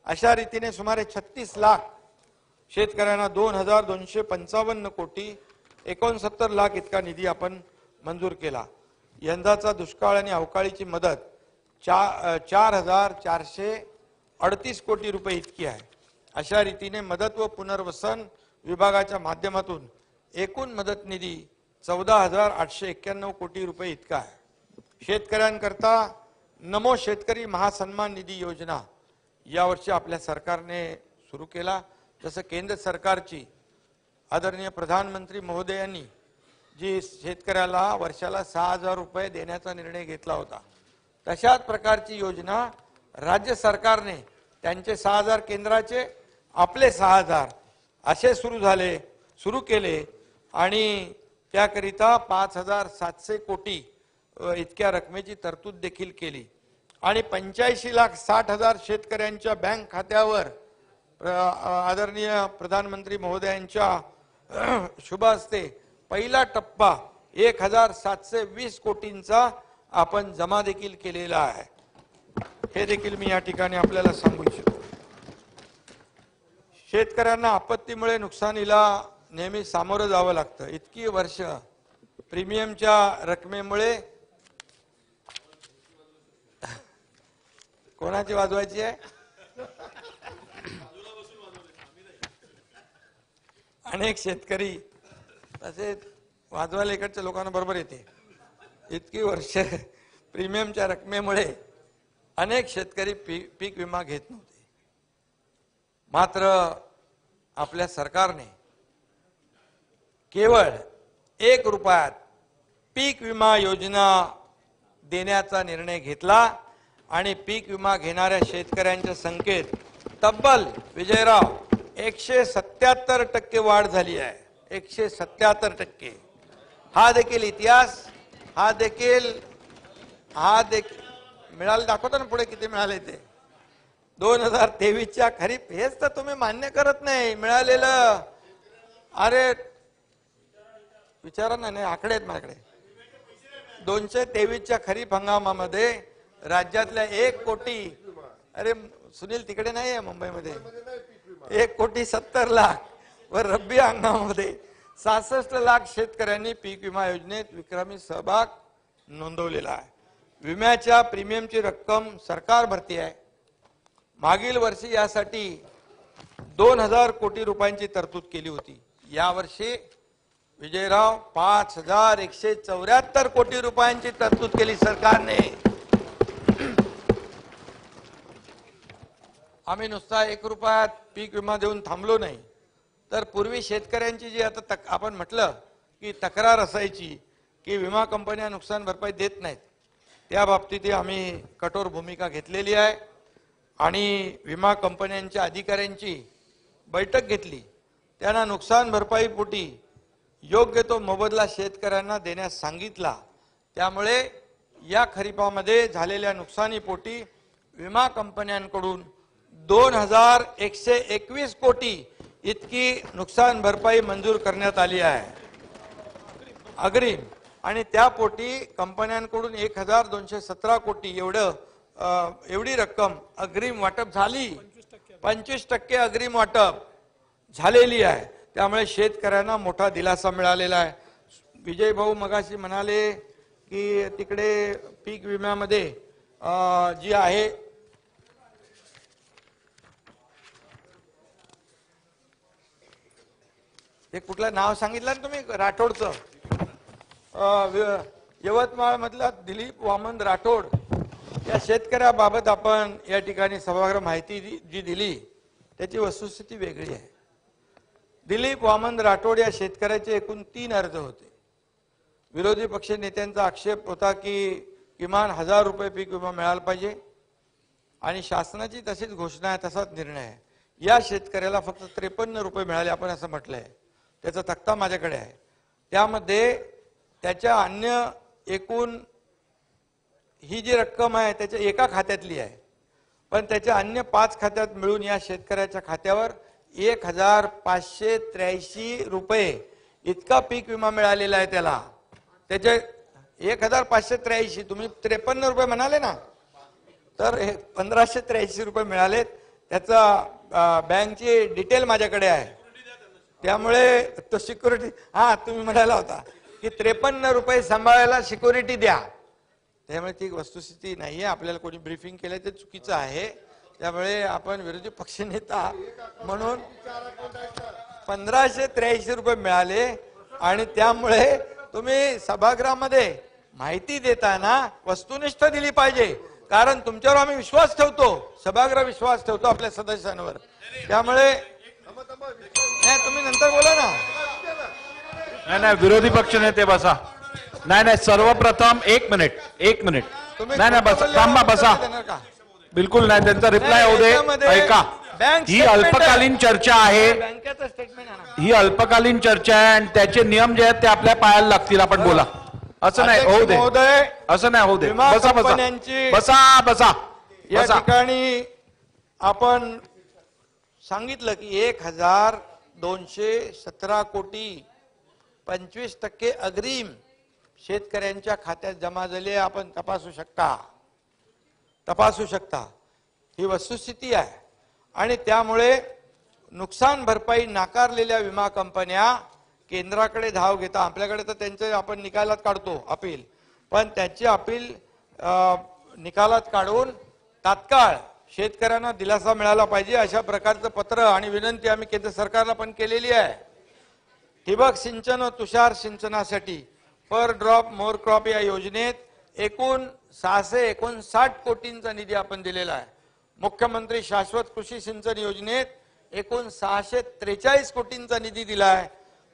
अशा रीतीने सुमारे 36 लाख शेतकऱ्यांना 2255 कोटी 69 लाख इतका निधी आपण मंजूर केला. यंदाचा दुष्काळ आणि अवकाळीची मदत 4438 कोटी रुपये इतकी आहे. अशा रीतीने मदत व पुनर्वसन विभागाच्या माध्यमातून एकूण मदत निधी 14891 कोटी रुपये इतका आहे. शेतकऱ्यांकरता नमो शेतकरी महासन्मान निधी योजना यावर्षी आपल्या सरकारने सुरू केला. जसं केंद्र सरकारची आदरणीय प्रधानमंत्री महोदयांनी जी शेतकऱ्याला वर्षाला 6,000 रुपये देण्याचा निर्णय घेतला होता, तशाच प्रकारची योजना राज्य सरकारने त्यांचे 6,000 केंद्राचे, आपले 6,000 असे सुरू केले आणि त्याकरिता 5,700 कोटी इतक्या रकमेची तरतूद देखील केली आणि 85,60,000 शेतकऱ्यांच्या बँक खात्यावर आदरणीय प्रधानमंत्री महोदयांच्या शुभ हस्ते पहिला टप्पा 1,720 कोटींचा आपण जमा देखील केलेला आहे. हे देखील मी या ठिकाणी आपल्याला सांगू इच्छितो. शेतकऱ्यांना आपत्तीमुळे नुकसानीला नेहमी सामोरं जावं लागतं. इतकी वर्ष प्रीमियमच्या रकमेमुळे कोणाची वाजवायची आहे? अनेक शेतकरी तसेच वाजवायला इकडच्या लोकांना बरोबर येते. इतकी वर्ष प्रीमियमच्या रकमेमुळे अनेक शेतकरी पीक विमा घेत नव्हते. मात्र आपल्या सरकारने केवळ 1 रुपयात पीक विमा योजना देण्याचा निर्णय घेतला आणि पीक विमा घेणाऱ्या शेतकऱ्यांच्या संख्येत तब्बल विजयराव 177% वाढ झाली आहे. 177%. हा देखील इतिहास, हा देखील मिळाले. दाखवतो ना पुढे किती मिळाले ते. 2023च्या खरीप, हेच तर तुम्ही मान्य करत नाही मिळालेलं. अरे विचारा ना, नाही आकडे आहेत माझ्याकडे. 223च्या खरीप हंगामामध्ये राज्यातल्या 1 कोटी, अरे सुनील तिकडे नाही आहे मुंबईमध्ये, 1,70,00,000 व रब्बी हंगामामध्ये 66 लाख शेतकऱ्यांनी पीक विमा योजनेत विक्रमी सहभाग नोंदवलेला आहे. विम्याच्या प्रीमियमची रक्कम सरकार भरती आहे. मागील वर्षी यासाठी 2,000 कोटी रुपयांची तरतूद केली होती. यावर्षी विजयराव 5,174 कोटी रुपयांची तरतूद केली सरकारने. आम्ही नुसता 1 रुपयात पीक विमा देऊन थांबलो नाही, तर पूर्वी शेतकऱ्यांची जी आता आपण म्हटलं की तक्रार असायची की विमा कंपन्या नुकसान भरपाई देत नाहीत, त्या बाबतीत आम्ही कठोर भूमिका घेतलेली आहे आणि विमा कंपन्यांच्या अधिकाऱ्यांची बैठक घेतली. त्यांना नुकसान भरपाई पोटी योग्य तो मोबदला शेतकऱ्यांना देण्यास सांगितला. त्यामुळे या खरीपामध्ये झालेल्या नुकसानीपोटी विमा कंपन्यांकडून 2,121 कोटी इतकी नुकसान भरपाई मंजूर करण्यात आली आहे अग्रिम, आणि त्यापोटी कंपन्यांकडून 1,217 कोटी एवढी रक्कम अग्रिम वाटप झाली. 25% अग्रिम वाटप झालेली आहे. त्यामुळे शेतकऱ्यांना मोठा दिलासा मिळालेला आहे. विजय भाऊ मगाशी म्हणाले की तिकडे पीक विम्यामध्ये जी आहे ते कुठलं नाव सांगितलं ना तुम्ही, राठोडचं, यवतमाळ मधला दिलीप वामन राठोड या शेतकऱ्याबाबत आपण या ठिकाणी सभागृह माहिती जी दिली त्याची वस्तुस्थिती वेगळी आहे. दिलीप वामन राठोड या शेतकऱ्याचे एकूण 3 अर्ज होते. विरोधी पक्ष नेत्यांचा आक्षेप होता की किमान 1,000 रुपये पीक विमा मिळाला पाहिजे आणि शासनाची तशीच घोषणा आहे, तसाच निर्णय आहे. या शेतकऱ्याला फक्त 53 रुपये मिळाले आपण असं म्हटलंय. त्याचा तक्ता माझ्याकडे आहे. त्यामध्ये त्याच्या अन्य एकूण ही जी रक्कम आहे त्याच्या एका खात्यातली आहे, पण त्याच्या अन्य 5 खात्यात मिळून या शेतकऱ्याच्या खात्यावर 1,583 रुपये इतका पीक विमा मिळालेला आहे. त्याला त्याचे 1,583, तुम्ही 53 रुपये म्हणाले ना, तर 1,583 रुपये मिळालेत. त्याचा बँकची डिटेल माझ्याकडे आहे. त्यामुळे तो सिक्युरिटी, हा तुम्ही म्हणाला होता की 53 रुपये सांभाळायला सिक्युरिटी द्या, त्यामुळे ती वस्तुस्थिती नाहीये. आपल्याला कोणी ब्रीफिंग केलं ते चुकीचं आहे. त्यामुळे आपण विरोधी पक्षनेता म्हणून 1,583 रुपये मिळाले आणि त्यामुळे तुम्ही सभागृहामध्ये माहिती देताना वस्तुनिष्ठ दिली पाहिजे, कारण तुमच्यावर आम्ही विश्वास ठेवतो, सभागृह विश्वास ठेवतो आपल्या सदस्यांवर. त्यामुळे नाही, तुम्ही नंतर बोला ना. नाही विरोधी पक्ष नेते बसा. नाही सर्वप्रथम एक मिनिट तुम्ही नाही बसा, बोलल्यावर थांबा बसा. उत्तर देणार का? बिलकुल नाही, त्यांचा रिप्लाय होऊ याच्यामध्ये दे. ऐका, बँक ही स्टेटमेंट अल्पकालीन आहे. चर्चा आहे, बँकेचं स्टेटमेंट आहे ना. ही अल्पकालीन चर्चा आहे आणि त्याचे नियम जे आहेत ते आपल्या पायाला लागतील. आपण बोला. असं नाही अध्यक्ष होऊ दे, महोदय, असं नाही होऊ दे. विमा बसा बसा कंपन्यांची- बसा बसा या बसा. ठिकाणी आपण सांगितलं की 1,217 कोटी 25% अग्रिम शेतकऱ्यांच्या खात्यात जमा झाले. आपण तपासू शकता. ही वस्तुस्थिती आहे. आणि त्यामुळे नुकसान भरपाई नाकारलेल्या विमा कंपन्या केंद्राकडे धाव घेता. आपल्याकडे तर त्यांचे आपण निकालात काढतो अपील, पण त्याची अपील निकालात काढून तात्काळ शेतकऱ्यांना दिलासा मिळाला पाहिजे अशा प्रकारचं पत्र आणि विनंती आम्ही केंद्र सरकारला पण केलेली आहे. ठिबक सिंचन व तुषार सिंचनासाठी पर ड्रॉप मोर क्रॉप या योजनेत एकूण 659 कोटींचा निधी आपण दिलेला आहे. मुख्यमंत्री शाश्वत कृषी सिंचन योजनेत एकूण 643 कोटींचा निधी दिला आहे.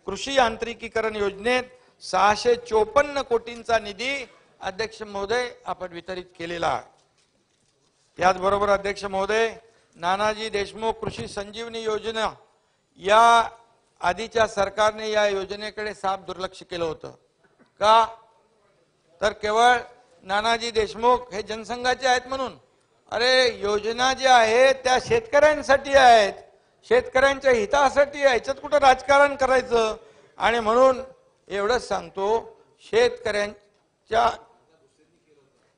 कृषी यांत्रिकीकरण योजनेत 654 कोटींचा निधी अध्यक्ष महोदय आपण वितरित केलेला आहे. त्याचबरोबर अध्यक्ष महोदय, नानाजी देशमुख कृषी संजीवनी योजना, या आधीच्या सरकारने या योजनेकडे साफ दुर्लक्ष केलं होतं. का तर केवळ नानाजी देशमुख हे जनसंघाचे आहेत म्हणून. अरे योजना ज्या आहेत त्या शेतकऱ्यांसाठी आहेत, शेतकऱ्यांच्या हितासाठी आहे. याच्यात कुठं राजकारण करायचं. आणि म्हणून एवढंच सांगतो,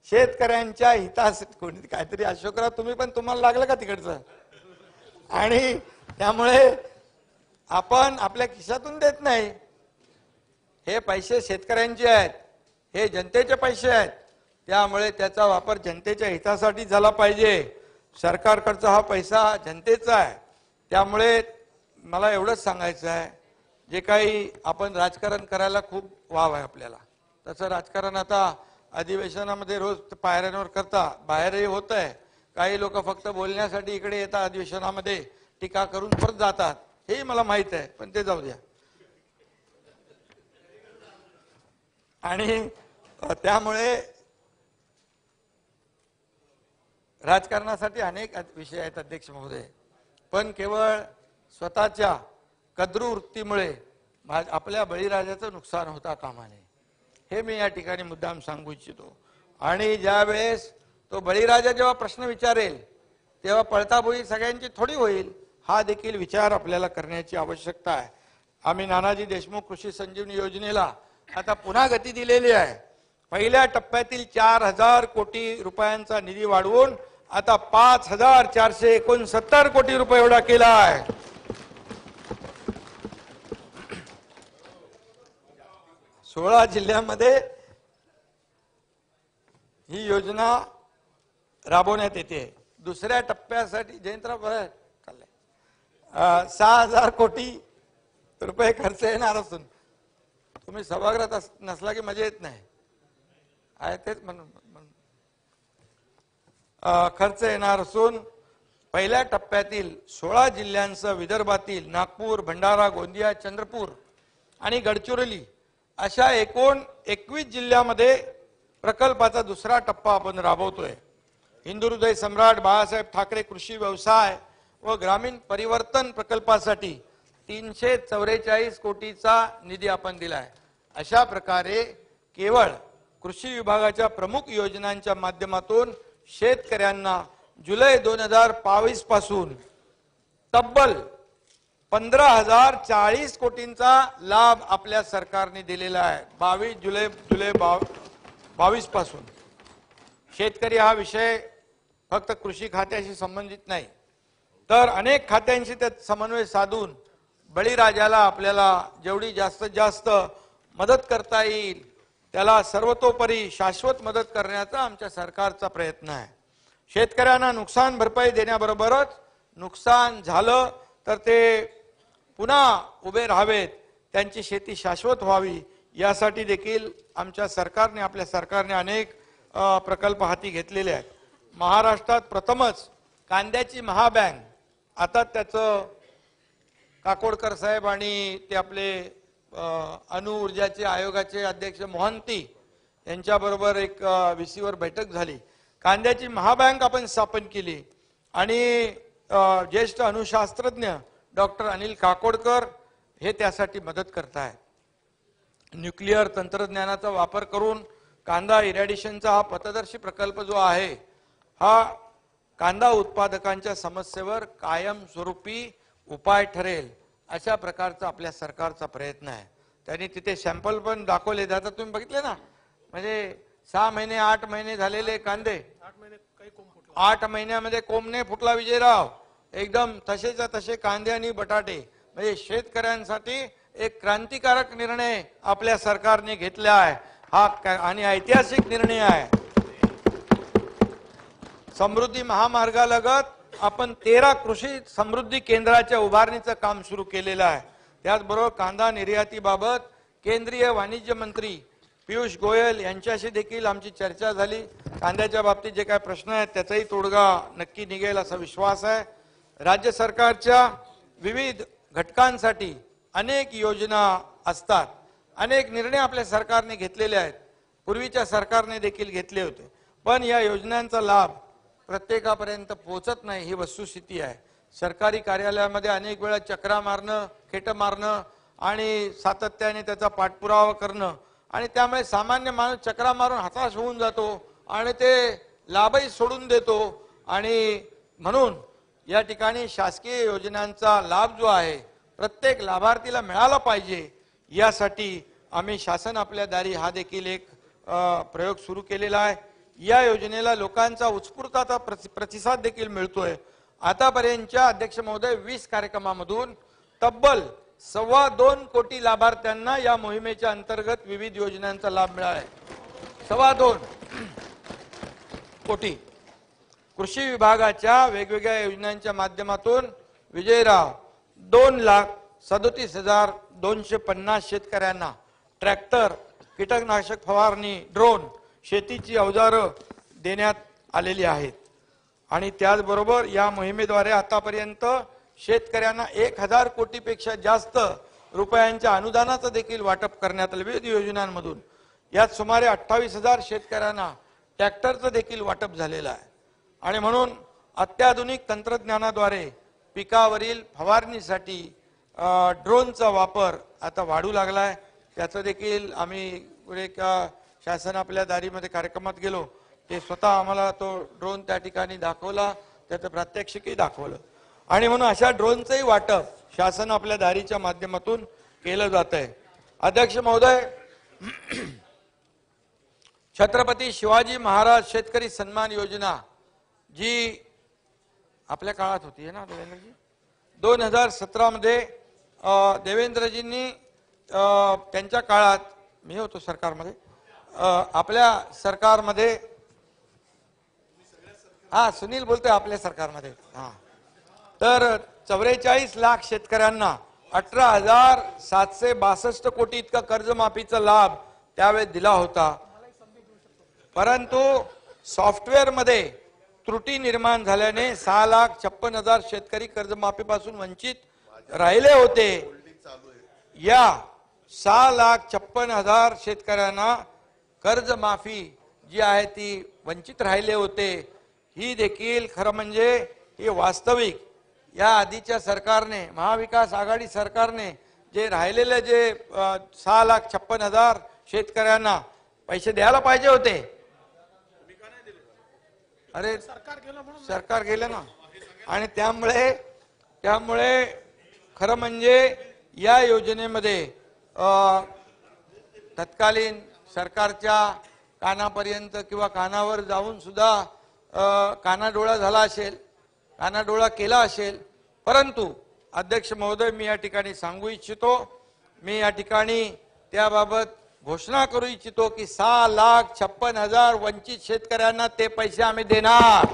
शेतकऱ्यांच्या हितासाठी कोणी काहीतरी. अशोकराव तुम्ही पण, तुम्हाला लागलं का तिकडचं. आणि त्यामुळे आपण आपल्या खिशातून देत नाही. हे पैसे शेतकऱ्यांचे आहेत, हे जनतेचे पैसे आहेत. त्यामुळे त्याचा वापर जनतेच्या हितासाठी झाला पाहिजे. सरकारकडचा हा पैसा जनतेचा आहे. त्यामुळे मला एवढंच सांगायचं आहे, जे काही आपण राजकारण करायला खूप वाव आहे आपल्याला, तसं राजकारण आता अधिवेशनामध्ये रोज पायऱ्यांवर करता, बाहेरही होत आहे. काही लोक फक्त बोलण्यासाठी इकडे येतात, अधिवेशनामध्ये टीका करून परत जातात. हेही मला माहित आहे, पण ते जाऊ द्या. आणि त्यामुळे राजकारणासाठी अनेक विषय आहेत अध्यक्ष महोदय, पण केवळ स्वतःच्या कद्रू वृत्तीमुळे आपल्या बळीराजाचं नुकसान होता कामा नये, हे मी या ठिकाणी मुद्दाम सांगू इच्छितो. आणि ज्या वेळेस तो बळीराजा जेव्हा प्रश्न विचारेल तेव्हा पळताबोळी सगळ्यांची थोडी होईल, हा देखील विचार आपल्याला करण्याची आवश्यकता आहे. आम्ही नानाजी देशमुख कृषी संजीवनी योजनेला आता पुन्हा गती दिलेली आहे. पहिल्या टप्प्यातील 4,000 कोटी रुपयांचा निधी वाढवून आता 5,469 कोटी रुपये एवढा केला आहे. 16 जिल्ह्यामध्ये ही योजना राबवण्यात येते. दुसऱ्या टप्प्यासाठी जयंतराव चाललंय 6,000 कोटी रुपये खर्च येणार असून, तुम्ही सभागृहात नसला की मजा येत नाही आहे तेच म्हणून खर्च येणार असून, पहिल्या टप्प्यातील 16 जिल्ह्यांसह विदर्भातील नागपूर, भंडारा, गोंदिया, चंद्रपूर आणि गडचिरोली अशा एकूण 21 जिल्ह्यामध्ये प्रकल्पाचा दुसरा टप्पा आपण राबवतोय. हिंदुहृदय सम्राट बाळासाहेब ठाकरे कृषी व्यवसाय व ग्रामीण परिवर्तन प्रकल्पासाठी 344 कोटीचा निधी आपण दिलाय. अशा प्रकारे केवळ कृषी विभागाच्या प्रमुख योजनांच्या माध्यमातून शेतकऱ्यांना जुलै 2022 पासून तब्बल 15,040 कोटींचा लाभ आपल्या सरकारने दिलेला आहे. 22 जुलै 22 पासून. शेतकरी हा विषय फक्त कृषी खात्याशी संबंधित नाही, तर अनेक खात्यांशी त्यात समन्वय साधून बळीराजाला आपल्याला जेवढी जास्तीत जास्त मदत करता येईल त्याला सर्वतोपरी शाश्वत मदत करण्याचा आमच्या सरकारचा प्रयत्न आहे. शेतकऱ्यांना नुकसान भरपाई देण्याबरोबरच नुकसान झालं तर ते पुन्हा उभे राहावेत, त्यांची शेती शाश्वत व्हावी यासाठी देखील आमच्या सरकारने, आपल्या सरकारने अनेक प्रकल्प हाती घेतलेले आहेत. महाराष्ट्रात प्रथमच कांद्याची महाबँक, आता त्याचं काकोडकर साहेब आणि ते आपले अणु ऊर्जाचे आयोगाचे अध्यक्ष मोहंती यांच्याबरोबर एक VC वर बैठक झाली. कांद्याची महाबँक आपण स्थापन केली आणि ज्येष्ठ अणुशास्त्रज्ञ डॉक्टर अनिल काकोडकर हे त्यासाठी मदत करतायत. न्यूक्लिअर तंत्रज्ञानाचा वापर करून कांदा इरॅडिशनचा हा पथदर्शी प्रकल्प जो आहे, हा कांदा उत्पादकांच्या समस्येवर कायमस्वरूपी उपाय ठरेल अशा प्रकारचा आपल्या सरकारचा प्रयत्न आहे. त्यांनी तिथे सॅम्पल पण दाखवले. आता तुम्ही बघितले ना, म्हणजे 6 महिने 8 महिने झालेले कांदे, 8 महिन्यामध्ये कोंबणे फुटला विजयराव. एकदम तसेच्या तसे कांदे आणि बटाटे. म्हणजे शेतकऱ्यांसाठी एक क्रांतिकारक निर्णय आपल्या सरकारने घेतला आहे हा आणि ऐतिहासिक निर्णय आहे. समृद्धी महामार्गालगत आपण 13 कृषी समृद्धी केंद्राच्या उभारणीचं काम सुरू केलेलं आहे. त्याचबरोबर कांदा निर्यातीबाबत केंद्रीय वाणिज्य मंत्री पियुष गोयल यांच्याशी देखील आमची चर्चा झाली. कांद्याच्या बाबतीत जे काही प्रश्न आहेत त्याचाही तोडगा नक्की निघेल असा विश्वास आहे. राज्य सरकारच्या विविध घटकांसाठी अनेक योजना असतात, अनेक निर्णय आपल्या सरकारने घेतलेले आहेत, पूर्वीच्या सरकारने देखील घेतले होते, पण या योजनांचा लाभ प्रत्येकापर्यंत पोहोचत नाही ही वस्तुस्थिती आहे. सरकारी कार्यालयामध्ये अनेक वेळा चक्रा मारणं, खेटं मारणं आणि सातत्याने त्याचा पाठपुरावा करणं आणि त्यामुळे सामान्य माणूस चक्रा मारून हताश होऊन जातो आणि ते लाभही सोडून देतो. आणि म्हणून या ठिकाणी शासकीय योजनांचा लाभ जो आहे प्रत्येक लाभार्थीला मिळाला पाहिजे, यासाठी आम्ही शासन आपल्या दारी हा देखील एक प्रयोग सुरू केलेला आहे. या योजनेला लोकांचा उत्स्फूर्त प्रतिसाद देखील मिळतोय. आतापर्यंतच्या अध्यक्ष महोदय 20 कार्यक्रमामधून तब्बल 2.25 कोटी लाभार्थ्यांना या मोहिमेच्या अंतर्गत विविध योजनांचा लाभ मिळाला. 2.25 कोटी. कृषी विभागाच्या वेगवेगळ्या योजनांच्या माध्यमातून विजयराव 2,37,250 शेतकऱ्यांना ट्रॅक्टर, कीटकनाशक फवारणी, ड्रोन, शेतीची अवजारं देण्यात आलेली आहेत. आणि त्याचबरोबर या मोहिमेद्वारे आतापर्यंत शेतकऱ्यांना 1,000 कोटीपेक्षा जास्त रुपयांच्या अनुदानाचं देखील वाटप करण्यात आलं विविध योजनांमधून. यात सुमारे 28,000 शेतकऱ्यांना ट्रॅक्टरचं देखील वाटप झालेलं आहे. आणि म्हणून अत्याधुनिक तंत्रज्ञानाद्वारे पिकावरील फवारणीसाठी ड्रोनचा वापर आता वाढू लागला आहे. त्याचं देखील आम्ही एक शासन आपल्या दारीमध्ये कार्यक्रमात गेलो, ते स्वतः आम्हाला तो ड्रोन त्या ठिकाणी दाखवला, त्याचं प्रात्यक्षिकही दाखवलं. आणि म्हणून अशा ड्रोनचंही वाटप शासन आपल्या दारीच्या माध्यमातून केलं जात आहे. अध्यक्ष महोदय, छत्रपती शिवाजी महाराज शेतकरी सन्मान योजना जी आपल्या काळात होती ना देवेंद्रजी, 2017 मध्ये देवेंद्रजींनी त्यांच्या काळात, मी होतो सरकारमध्ये, आपल्या सरकारमध्ये, हा सुनील बोलतोय, आपल्या सरकारमध्ये, हा, तर 44 लाख शेतकऱ्यांना 18,762 कोटी इतका कर्जमाफीचा लाभ त्यावेळेस दिला होता. परंतु सॉफ्टवेअर मध्ये त्रुटी निर्माण झाल्याने 6,56,000 शेतकरी कर्जमाफीपासून वंचित राहिले होते. या 6,56,000 शेतकऱ्यांना कर्जमाफी जी आहे ती वंचित राहिले होते. ही देखील खरं म्हणजे ही वास्तविक या आधीच्या सरकारने, महाविकास आघाडी सरकारने जे राहिलेले जे 6,56,000 शेतकऱ्यांना पैसे द्यायला पाहिजे होते. अरे सरकार गेलं ना. आणि त्यामुळे खरं म्हणजे या योजनेमध्ये तत्कालीन सरकारच्या कानापर्यंत किंवा कानावर जाऊन सुद्धा कानाडोळा झाला असेल, कानाडोळा केला असेल. परंतु अध्यक्ष महोदय, मी या ठिकाणी सांगू इच्छितो, मी या ठिकाणी त्याबाबत घोषणा करू इच्छितो की 6,56,000 वंचित शेतकऱ्यांना ते पैसे आम्ही देणार.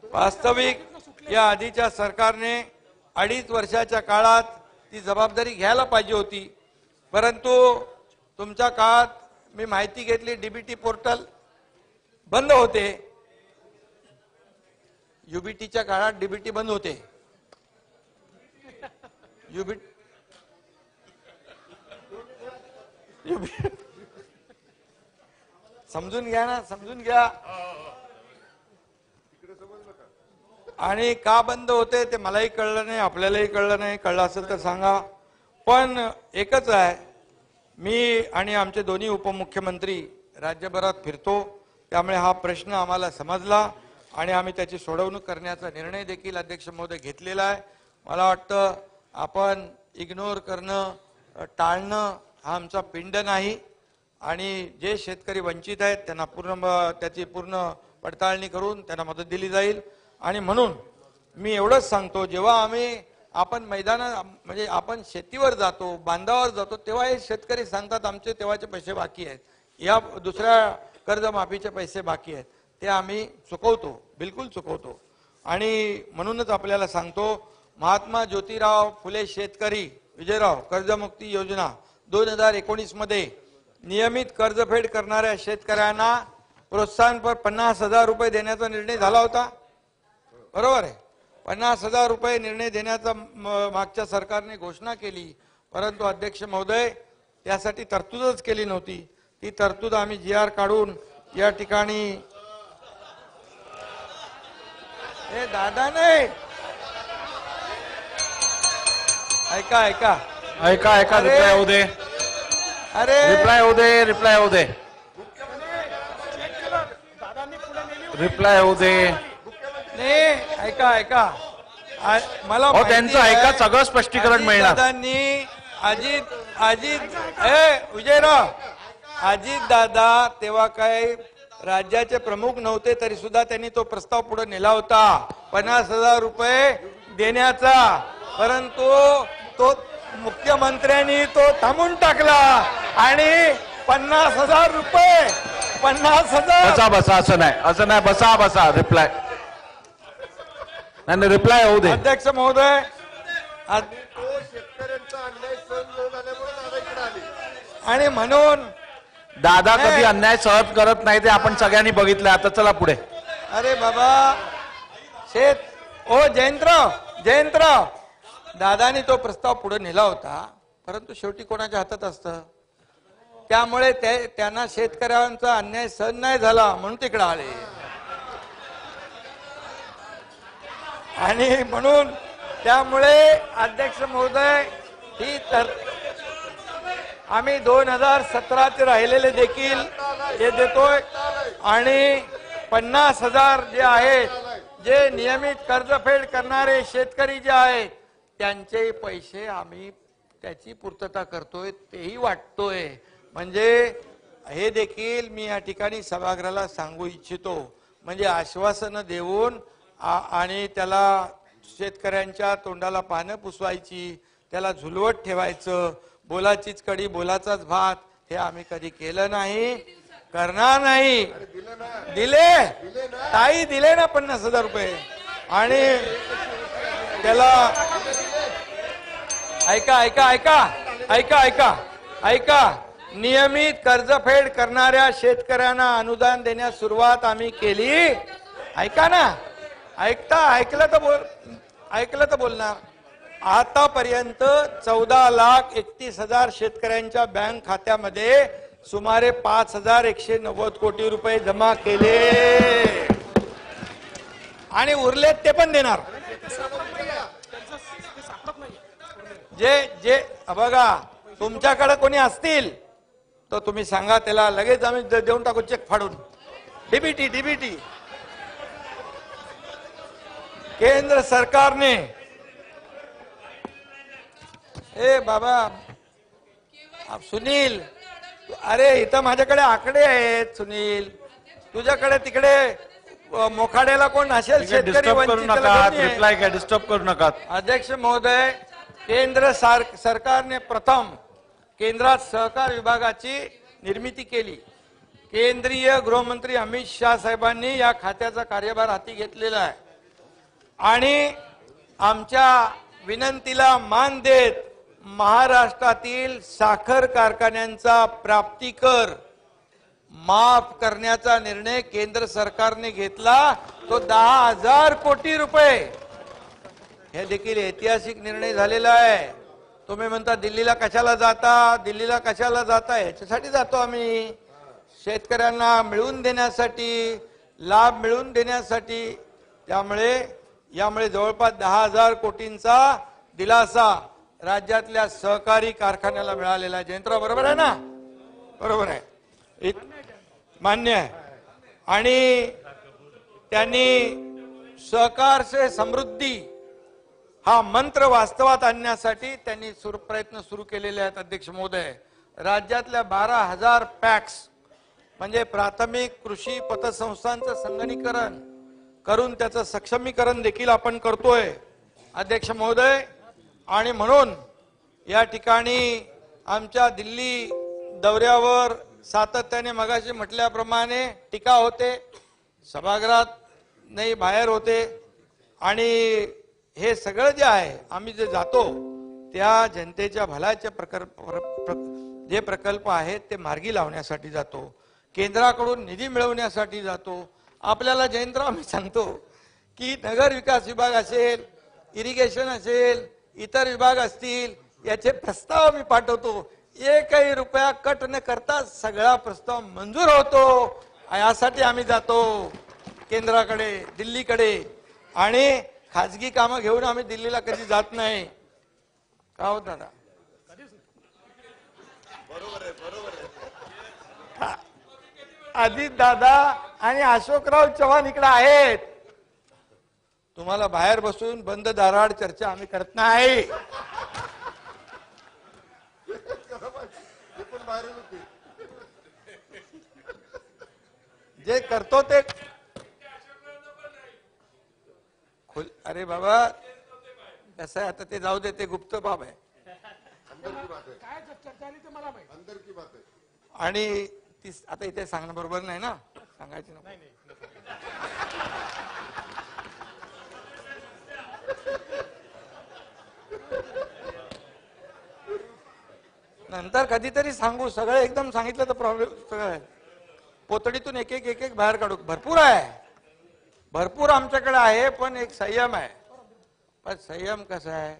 वास्तविक या आधीच्या सरकारने 2.5 वर्षाच्या काळात ती जबाबदारी घ्यायला पाहिजे होती, परंतु तुमच्या काळात मी माहिती घेतली डीबीटी पोर्टल बंद होते, युबीटीच्या काळात डीबीटी बंद होते. समजून घ्या ना, समजून घ्या. आणि का बंद होते ते मलाही कळलं नाही, आपल्यालाही कळलं नाही. कळलं असेल तर सांगा. पण एकच आहे, मी आणि आमचे दोन्ही उपमुख्यमंत्री राज्यभरात फिरतो, त्यामुळे हा प्रश्न आम्हाला समजला आणि आम्ही त्याची सोडवणूक करण्याचा निर्णय देखील अध्यक्ष महोदय घेतलेला आहे. मला वाटतं आपण इग्नोर करणं, टाळणं हा आमचा पिंड नाही आणि जे शेतकरी वंचित आहेत त्यांना त्याची पूर्ण पडताळणी करून त्यांना मदत दिली जाईल. आणि म्हणून मी एवढंच सांगतो, जेव्हा आपण मैदानात म्हणजे आपण शेतीवर जातो, बांधावर जातो, तेव्हा हे शेतकरी सांगतात आमचे तेव्हाचे पैसे बाकी आहेत, या दुसऱ्या कर्जमाफीचे पैसे बाकी आहेत, ते आम्ही चुकवतो, बिलकुल चुकवतो. आणि म्हणूनच आपल्याला सांगतो, महात्मा ज्योतिराव फुले शेतकरी विजयराव कर्जमुक्ती योजना 2019 मध्ये नियमित कर्जफेड करणाऱ्या शेतकऱ्यांना प्रोत्साहनपर 50,000 रुपये देण्याचा निर्णय झाला होता. बरोबर आहे, 50,000 रुपये निर्णय देण्याचा मागच्या सरकारने घोषणा केली, परंतु अध्यक्ष महोदय त्यासाठी तरतूदच केली नव्हती. ती तरतूद आम्ही GR काढून या ठिकाणी हे दादा नाही, ऐका ऐका ऐका ऐका, अरे, रिप्लाय होऊ दे, अरे रिप्लाय होऊ दे, रिप्लाय होऊ दे, रिप्लाय होऊ दे. नाही, ऐका ऐका मला हो, माहिती त्यांचं आहे, ऐका, सगळं स्पष्टीकरण मिळणार. दादांनी विजयराव अजित दादा तेव्हा काय राज्याचे प्रमुख नव्हते, तरी सुद्धा त्यांनी तो प्रस्ताव पुढे नेला होता 50,000 रुपये देण्याचा, परंतु तो मुख्यमंत्र्यांनी तो थांबून टाकला आणि 50,000 रुपये 50,000. बसा बसा, असं नाही, बसा बसा, रिप्लाय नाही, रिप्लाय होऊ दे. अध्यक्ष महोदय आणि म्हणून दादा कधी अन्याय सहन करत नाही, ते आपण सगळ्यांनी बघितलं. आता चला पुढे. अरे बाबा जयंतराव दादानी तो प्रस्ताव पुढे नेला होता, परंतु शेवटी कोणाच्या हातात असतं, त्यामुळे त्यांना शेतकऱ्यांचा अन्याय सहन नाही झाला म्हणून तिकडे आले. आणि म्हणून त्यामुळे अध्यक्ष महोदय ही तर आम्ही 2017चे राहिलेले देखील हे देतोय आणि 50,000 जे आहेत, जे नियमित कर्जफेड करणारे शेतकरी जे आहेत त्यांचे पैसे आम्ही त्याची पूर्तता करतोय, तेही वाटतोय. म्हणजे हे देखील मी या ठिकाणी सभागृहाला सांगू इच्छितो, म्हणजे आश्वासनं देऊन आणि त्याला शेतकऱ्यांच्या तोंडाला पानं पुसवायची, त्याला झुलवत ठेवायचं, बोलाचीच कडी बोलाचाच भात, हे आम्ही कधी केलं नाही, करणार नाही. ताई दिले ना 50,000 रुपये. आणि त्याला ऐका नियमित कर्जफेड करणाऱ्या शेतकऱ्यांना अनुदान देण्यास सुरुवात आम्ही केली. ऐका ना, ऐकलं तर बोलणार. आतापर्यंत 14,31,000 शेतकऱ्यांच्या बँक खात्यामध्ये सुमारे 5,190 कोटी रुपये जमा केले आणि उरलेत ते पण देणार. जे बघा तुमच्याकडे कोणी असतील तर तुम्ही सांगा, त्याला लगेच आम्ही देऊन टाकू चेक फाडून. डीबीटी केंद्र सरकारने बाबा सुनील, अरे इथं माझ्याकडे आकडे आहेत सुनील, तुझ्याकडे तिकडे मोखाड्याला कोण असेल शेतकरी डिस्टर्ब करू नका, रिप्लाय काय डिस्टर्ब करू नका. अध्यक्ष महोदय, केंद्र सरकारने प्रथम केंद्रात सहकार विभागाची निर्मिती केली. केंद्रीय गृहमंत्री अमित शाह साहेबांनी या खात्याचा कार्यभार हाती घेतलेला आहे आणि आमच्या विनंतीला मान देत महाराष्ट्रातील साखर कारखान्यांचा प्राप्ती कर माफ करण्याचा निर्णय केंद्र सरकारने घेतला. तो 10,000 कोटी रुपये. हे देखील ऐतिहासिक निर्णय झालेला आहे. तुम्ही म्हणता दिल्लीला कशाला जाता, दिल्लीला कशाला जाता, याच्यासाठी जातो आम्ही, शेतकऱ्यांना मिळवून देण्यासाठी, लाभ मिळवून देण्यासाठी. त्यामुळे यामुळे जवळपास 10,000 कोटींचा दिलासा राज्यातल्या सहकारी कारखान्याला मिळालेला आहे. जयंतराव बरोबर आहे ना? बरोबर आहे, मान्य आहे. आणि त्यांनी सहकार से समृद्धी हा मंत्र वास्तवात आणण्यासाठी त्यांनी प्रयत्न सुरू केलेले आहेत. अध्यक्ष महोदय, राज्यातल्या 12,000 पॅक्स म्हणजे प्राथमिक कृषी पतसंस्थांचं संगणीकरण करून त्याचं सक्षमीकरण देखील आपण करतोय अध्यक्ष महोदय. आणि म्हणून या ठिकाणी आमच्या दिल्ली दौऱ्यावर सातत्याने मगाशी म्हटल्याप्रमाणे टीका होते, सभागृहात नाही बाहेर होते. आणि हे सगळं जे आहे आम्ही जे जातो त्या जनतेच्या भल्याचे जे प्रकल्प आहेत ते मार्गी लावण्यासाठी जातो, केंद्राकडून निधी मिळवण्यासाठी जातो. आपल्याला जयंतराव मी सांगतो की नगर विकास विभाग असेल, इरिगेशन असेल, इतर विभाग असतील, याचे प्रस्ताव मी पाठवतो. एकही रुपया कट न करता सगळा प्रस्ताव मंजूर होतो. यासाठी आम्ही जातो केंद्राकडे, दिल्लीकडे. आणि खाजगी कामं घेऊन आम्ही दिल्लीला कधी जात नाही. का होत दादा? अजित दादा आणि अशोकराव चव्हाण इकडे आहेत. तुम्हाला बाहेर बसून बंद दाराआड चर्चा आम्ही करत नाही. जे करतो ते अरे बाबा कसं आहे, आता ते जाऊ दे, ते गुप्त बाब आहे. आणि ती आता इथे सांगणं बरोबर नाही ना, सांगायची ना. नंतर कधीतरी सांगू. सगळं एकदम सांगितलं तर प्रॉब्लेम सगळं आहे. पोतडीतून एक एक बाहेर काढू. भरपूर आहे, भरपूर आमच्याकडे आहे, पण एक संयम आहे. पण संयम कसा आहे,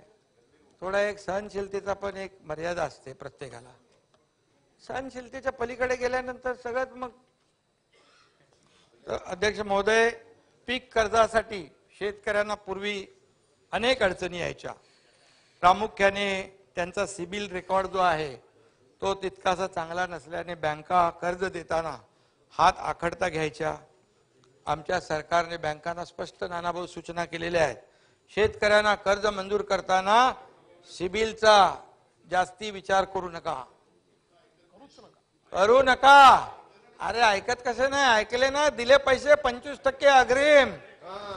थोडा एक सहनशीलतेचा पण एक मर्यादा असते प्रत्येकाला. सहनशीलतेच्या पलीकडे गेल्यानंतर सगळ्यात मग. अध्यक्ष महोदय, पीक कर्जासाठी शेतकऱ्यांना पूर्वी अनेक अडचणी यायच्या. प्रामुख्याने त्यांचा सिबिल रेकॉर्ड जो आहे तो तितकासा चांगला नसल्याने बँका कर्ज देताना हात आखडता घ्यायच्या. आमच्या सरकारने बँकांना स्पष्ट नानाभाऊ सूचना केलेल्या आहेत. शेतकऱ्यांना कर्ज मंजूर करताना सिबिलचा जास्ती विचार करू नका. अरे ऐकत कसे नाही, ऐकले ना, दिले पैसे 25% अग्रिम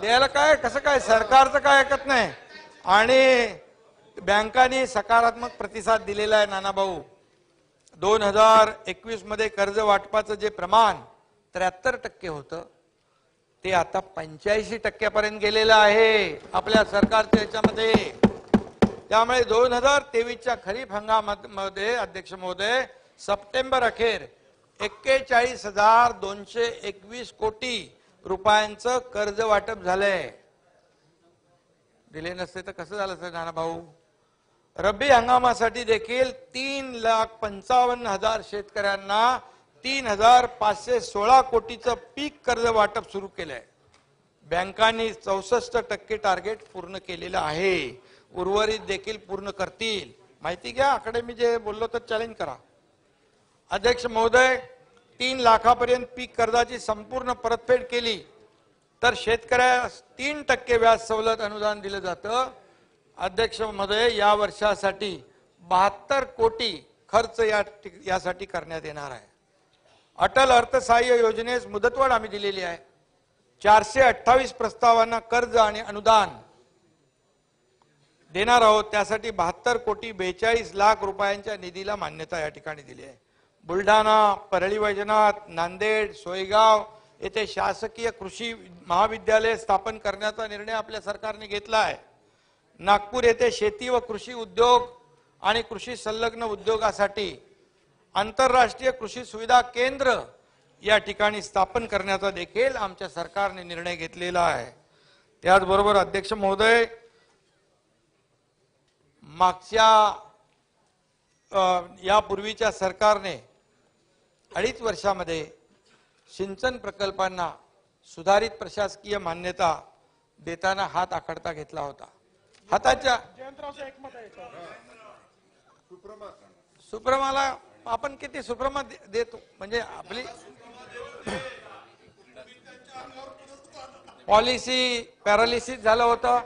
द्यायला काय, कसं काय, सरकारचं काय ऐकत नाही. आणि बँकांनी सकारात्मक प्रतिसाद दिलेला आहे नानाभाऊ. 2021 मध्ये कर्ज वाटपाचं जे प्रमाण 73% होतं ते आता 85% पर्यंत गेलेलं आहे आपल्या सरकारच्या याच्यामध्ये. त्यामुळे 2023च्या खरीप हंगामामध्ये अध्यक्ष महोदय सप्टेंबर अखेर 41,221 कोटी रुपयांचं कर्ज वाटप झालंय. दिले नसते तर कसं झालं सर नानाभाऊ? रब्बी हंगामासाठी देखील 3,55,000 शेतकऱ्यांना 3,516 कोटीचं पीक कर्ज वाटप सुरू केलंय. बँकांनी 64% टार्गेट पूर्ण केलेलं आहे. उर्वरित देखील पूर्ण करतील. माहिती घ्या, आकडे मी जे बोललो तर चॅलेंज करा. अध्यक्ष महोदय, 3 लाखापर्यंत पीक कर्जाची संपूर्ण परतफेड केली तर शेतकऱ्यास 3% व्याज सवलत अनुदान दिलं जातं. अध्यक्ष महोदय, या वर्षासाठी 72 कोटी खर्च यासाठी करण्यात येणार आहे. अटल अर्थसहाय्य योजनेस मुदतवाढ आम्ही दिलेली आहे. 428 प्रस्तावांना कर्ज आणि अनुदान देणार आहोत. त्यासाठी 72 कोटी 42 लाख रुपयांच्या निधीला मान्यता या ठिकाणी दिली आहे. बुलढाणा, परळी वैजनाथ, नांदेड, सोयगाव येथे शासकीय कृषी महाविद्यालय स्थापन करण्याचा निर्णय आपल्या सरकारने घेतला आहे. नागपूर येथे शेती व कृषी उद्योग आणि कृषी संलग्न उद्योगासाठी आंतरराष्ट्रीय कृषी सुविधा केंद्र या ठिकाणी स्थापन करण्याचा देखील आमच्या सरकारने निर्णय घेतलेला आहे. त्याचबरोबर अध्यक्ष महोदय, मागच्या यापूर्वीच्या सरकारने 2.5 वर्षामध्ये सिंचन प्रकल्पांना सुधारित प्रशासकीय मान्यता देताना हात आखडता घेतला होता. हाताच्या सुप्रमाला आपण किती सुप्रमा देतो, म्हणजे आपली पॉलिसी पॅरालिसिस झालं होतं.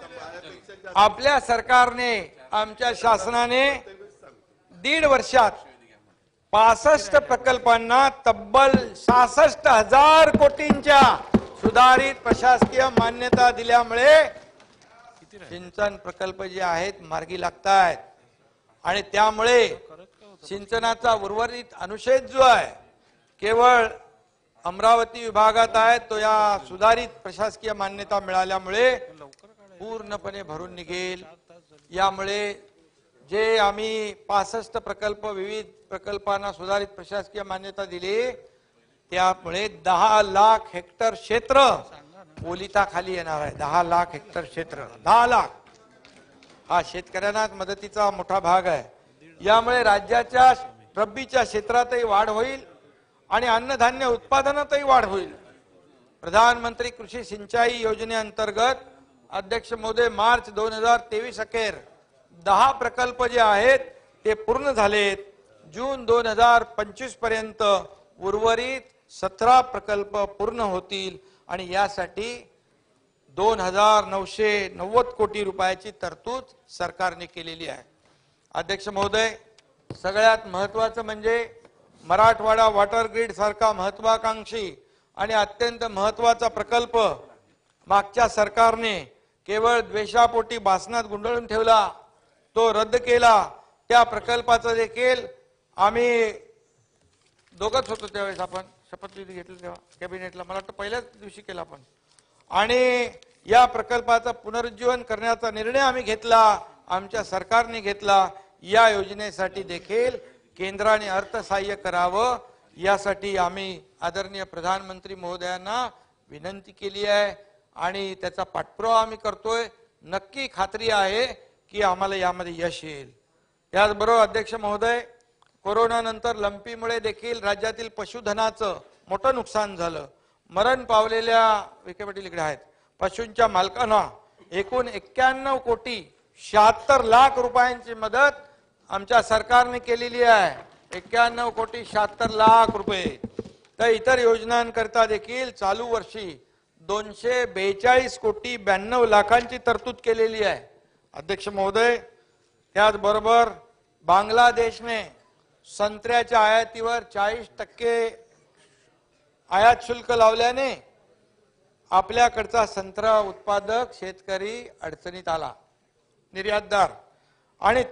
आपल्या सरकारने, आमच्या शासनाने 1.5 वर्षात 65 प्रकल्पांना तब्बल 66,000 कोटींच्या सुधारित प्रशासकीय मान्यता दिल्यामुळे सिंचन प्रकल्प जे आहेत मार्गी लागतायत आणि त्यामुळे सिंचनाचा उर्वरित अनुशेष जो आहे केवळ अमरावती विभागात आहे, तो या सुधारित प्रशासकीय मान्यता मिळाल्यामुळे पूर्णपणे भरून निघेल. यामुळे जे आम्ही 65 प्रकल्प, विविध प्रकल्पांना सुधारित प्रशासकीय मान्यता दिली, त्यामुळे 10 लाख हेक्टर क्षेत्र ओलिताखाली येणार आहे. 10 लाख हेक्टर क्षेत्र, 10 लाख हा शेतकऱ्यांना मदतीचा मोठा भाग आहे. यामुळे राज्याच्या रब्बीच्या क्षेत्रातही वाढ होईल आणि अन्नधान्य उत्पादनातही वाढ होईल. प्रधानमंत्री कृषी सिंचाई योजनेअंतर्गत अध्यक्ष महोदय, मार्च 2023 अखेर 10 प्रकल्प जे आहेत ते पूर्ण झालेत. जून 2025 पर्यंत उर्वरित 17 प्रकल्प पूर्ण होतील आणि यासाठी 2,990 कोटी रुपयाची तरतूद सरकारने केलेली आहे. अध्यक्ष महोदय, सगळ्यात महत्वाचं म्हणजे मराठवाडा वॉटर ग्रीड सारखा महत्वाकांक्षी आणि अत्यंत महत्वाचा प्रकल्प मागच्या सरकारने केवळ द्वेषापोटी भासणात गुंडाळून ठेवला, तो रद्द केला. त्या प्रकल्पाचं देखील आम्ही दोघंच होतो त्यावेळेस, आपण शपथविधी घेतली तेव्हा कॅबिनेटला, मला वाटतं पहिल्याच दिवशी केला आपण, आणि या प्रकल्पाचं पुनरुज्जीवन करण्याचा निर्णय आम्ही घेतला, आमच्या सरकारने घेतला. या योजनेसाठी देखील केंद्राने अर्थसहाय्य करावं यासाठी आम्ही आदरणीय प्रधानमंत्री महोदयांना विनंती केली आहे आणि त्याचा पाठपुरावा आम्ही करतोय. नक्की खात्री आहे की आम्हाला यामध्ये यश येईल. त्याचबरोबर अध्यक्ष महोदय, कोरोना नंतर लंपीमुळे देखील राज्यातील पशुधनाचं मोठं नुकसान झालं. मरण पावलेल्या विखे पाटील इकडे आहेत पशूंच्या मालकांना एकूण 91 कोटी 76 लाख रुपयांची मदत आमच्या सरकारने केलेली आहे. 91 कोटी 76 लाख रुपये. तर इतर योजनांकरता देखील चालू वर्षी 242 कोटी 92 लाखांची तरतूद केलेली आहे. अध्यक्ष महोदय, त्याचबरोबर बांगलादेशने संत्र्याच्या आयातीवर 40% आयात शुल्क लावल्याने आपल्याकडचा संत्रा उत्पादक शेतकरी अडचणीत आला, निर्यातदार, आणि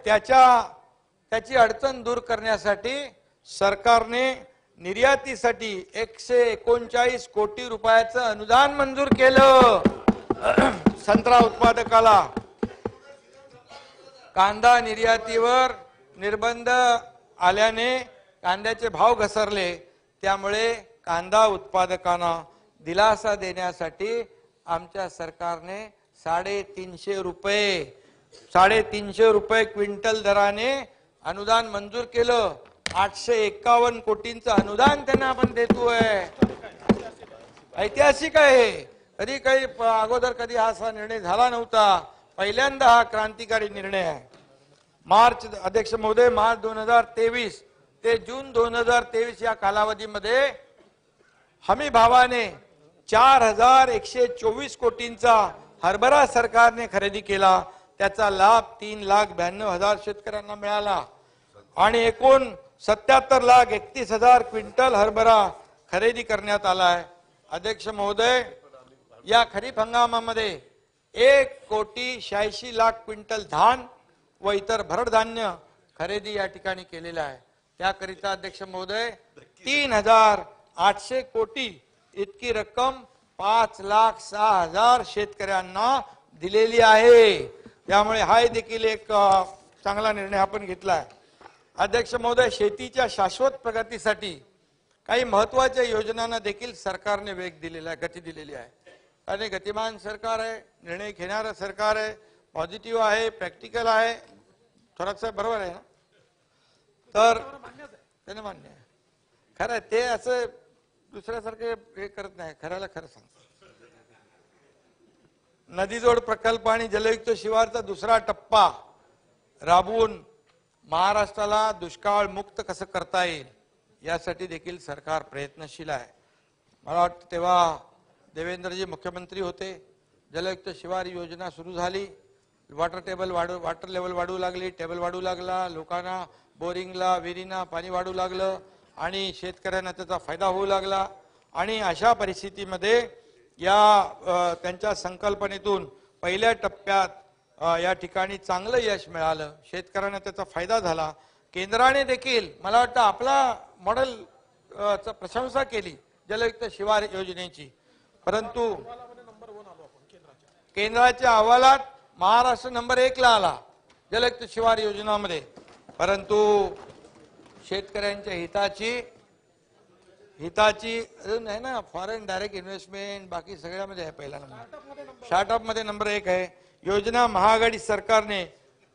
त्याची अडचण दूर करण्यासाठी सरकारने निर्यातीसाठी 139 कोटी रुपयाचं अनुदान मंजूर केलं संत्रा उत्पादकाला. कांदा निर्यातीवर निर्बंध आल्याने कांद्याचे भाव घसरले, त्यामुळे कांदा उत्पादकांना दिलासा देण्यासाठी आमच्या सरकारने 350 रुपये क्विंटल दराने अनुदान मंजूर केलं. 851 कोटींचं अनुदान त्यांना आपण देतोय. ऐतिहासिक आहे. कधी काही अगोदर कधी हा असा निर्णय झाला नव्हता. पहिल्यांदा हा क्रांतिकारी निर्णय आहे. मार्च, अध्यक्ष महोदय, मार्च 2023 ते जून 2023 या कालावधीमध्ये हमी भावाने 4,124 कोटींचा हरभरा सरकारने खरेदी केला. त्याचा लाभ 3,92,000 शेतकऱ्यांना मिळाला आणि एकूण 77,31,000 क्विंटल हरभरा खरेदी करण्यात आला आहे. अध्यक्ष महोदय, या खरीप हंगामामध्ये 1,86,00,000 क्विंटल धान व इतर भरड धान्य खरेदी या ठिकाणी केलेला आहे. त्याकरिता अध्यक्ष महोदय 3,800 कोटी इतकी रक्कम 5,06,000 शेतकऱ्यांना दिलेली आहे. त्यामुळे हा देखील एक चांगला निर्णय आपण घेतलाय. अध्यक्ष महोदय, शेतीच्या शाश्वत प्रगतीसाठी काही महत्वाच्या योजनांना देखील सरकारने वेग दिलेला आहे, गती दिलेली आहे. आणि गतिमान सरकार आहे, निर्णय घेणारं सरकार आहे, पॉझिटिव्ह आहे, प्रॅक्टिकल आहे. थोरात साहेब बरोबर आहे ना? तर त्याने मान्य आहे. खरं आहे, ते असं दुसऱ्यासारखे हे करत नाही, खऱ्याला खरं सांगतो. नदीजोड प्रकल्प आणि जलयुक्त शिवारचा दुसरा टप्पा राबवून महाराष्ट्राला दुष्काळ मुक्त कसं करता येईल यासाठी देखील सरकार प्रयत्नशील आहे. मला वाटतं तेव्हा देवेंद्रजी मुख्यमंत्री होते, जलयुक्त शिवार योजना सुरू झाली, वॉटर लेवल वाढू लागली, टेबल वाढू लागला, लोकांना बोरिंगला विहिरींना पाणी वाढू लागलं आणि शेतकऱ्यांना त्याचा फायदा होऊ लागला. आणि अशा परिस्थितीमध्ये या त्यांच्या संकल्पनेतून पहिल्या टप्प्यात या ठिकाणी चांगलं यश मिळालं, शेतकऱ्यांना त्याचा फायदा झाला. केंद्राने देखील मला वाटतं आपला मॉडेल प्रशंसा केली जलयुक्त शिवार योजनेची, परंतु केंद्राच्या अहवालात महाराष्ट्र नंबर 1 ला आला जलयुक्त शिवार योजनामध्ये. परंतु शेतकऱ्यांच्या हिताची अजून आहे ना, फॉरेन डायरेक्ट इन्व्हेस्टमेंट बाकी सगळ्यामध्ये आहे पहिला नंबर, स्टार्टअप मध्ये नंबर 1 आहे. योजना महाआघाडी सरकारने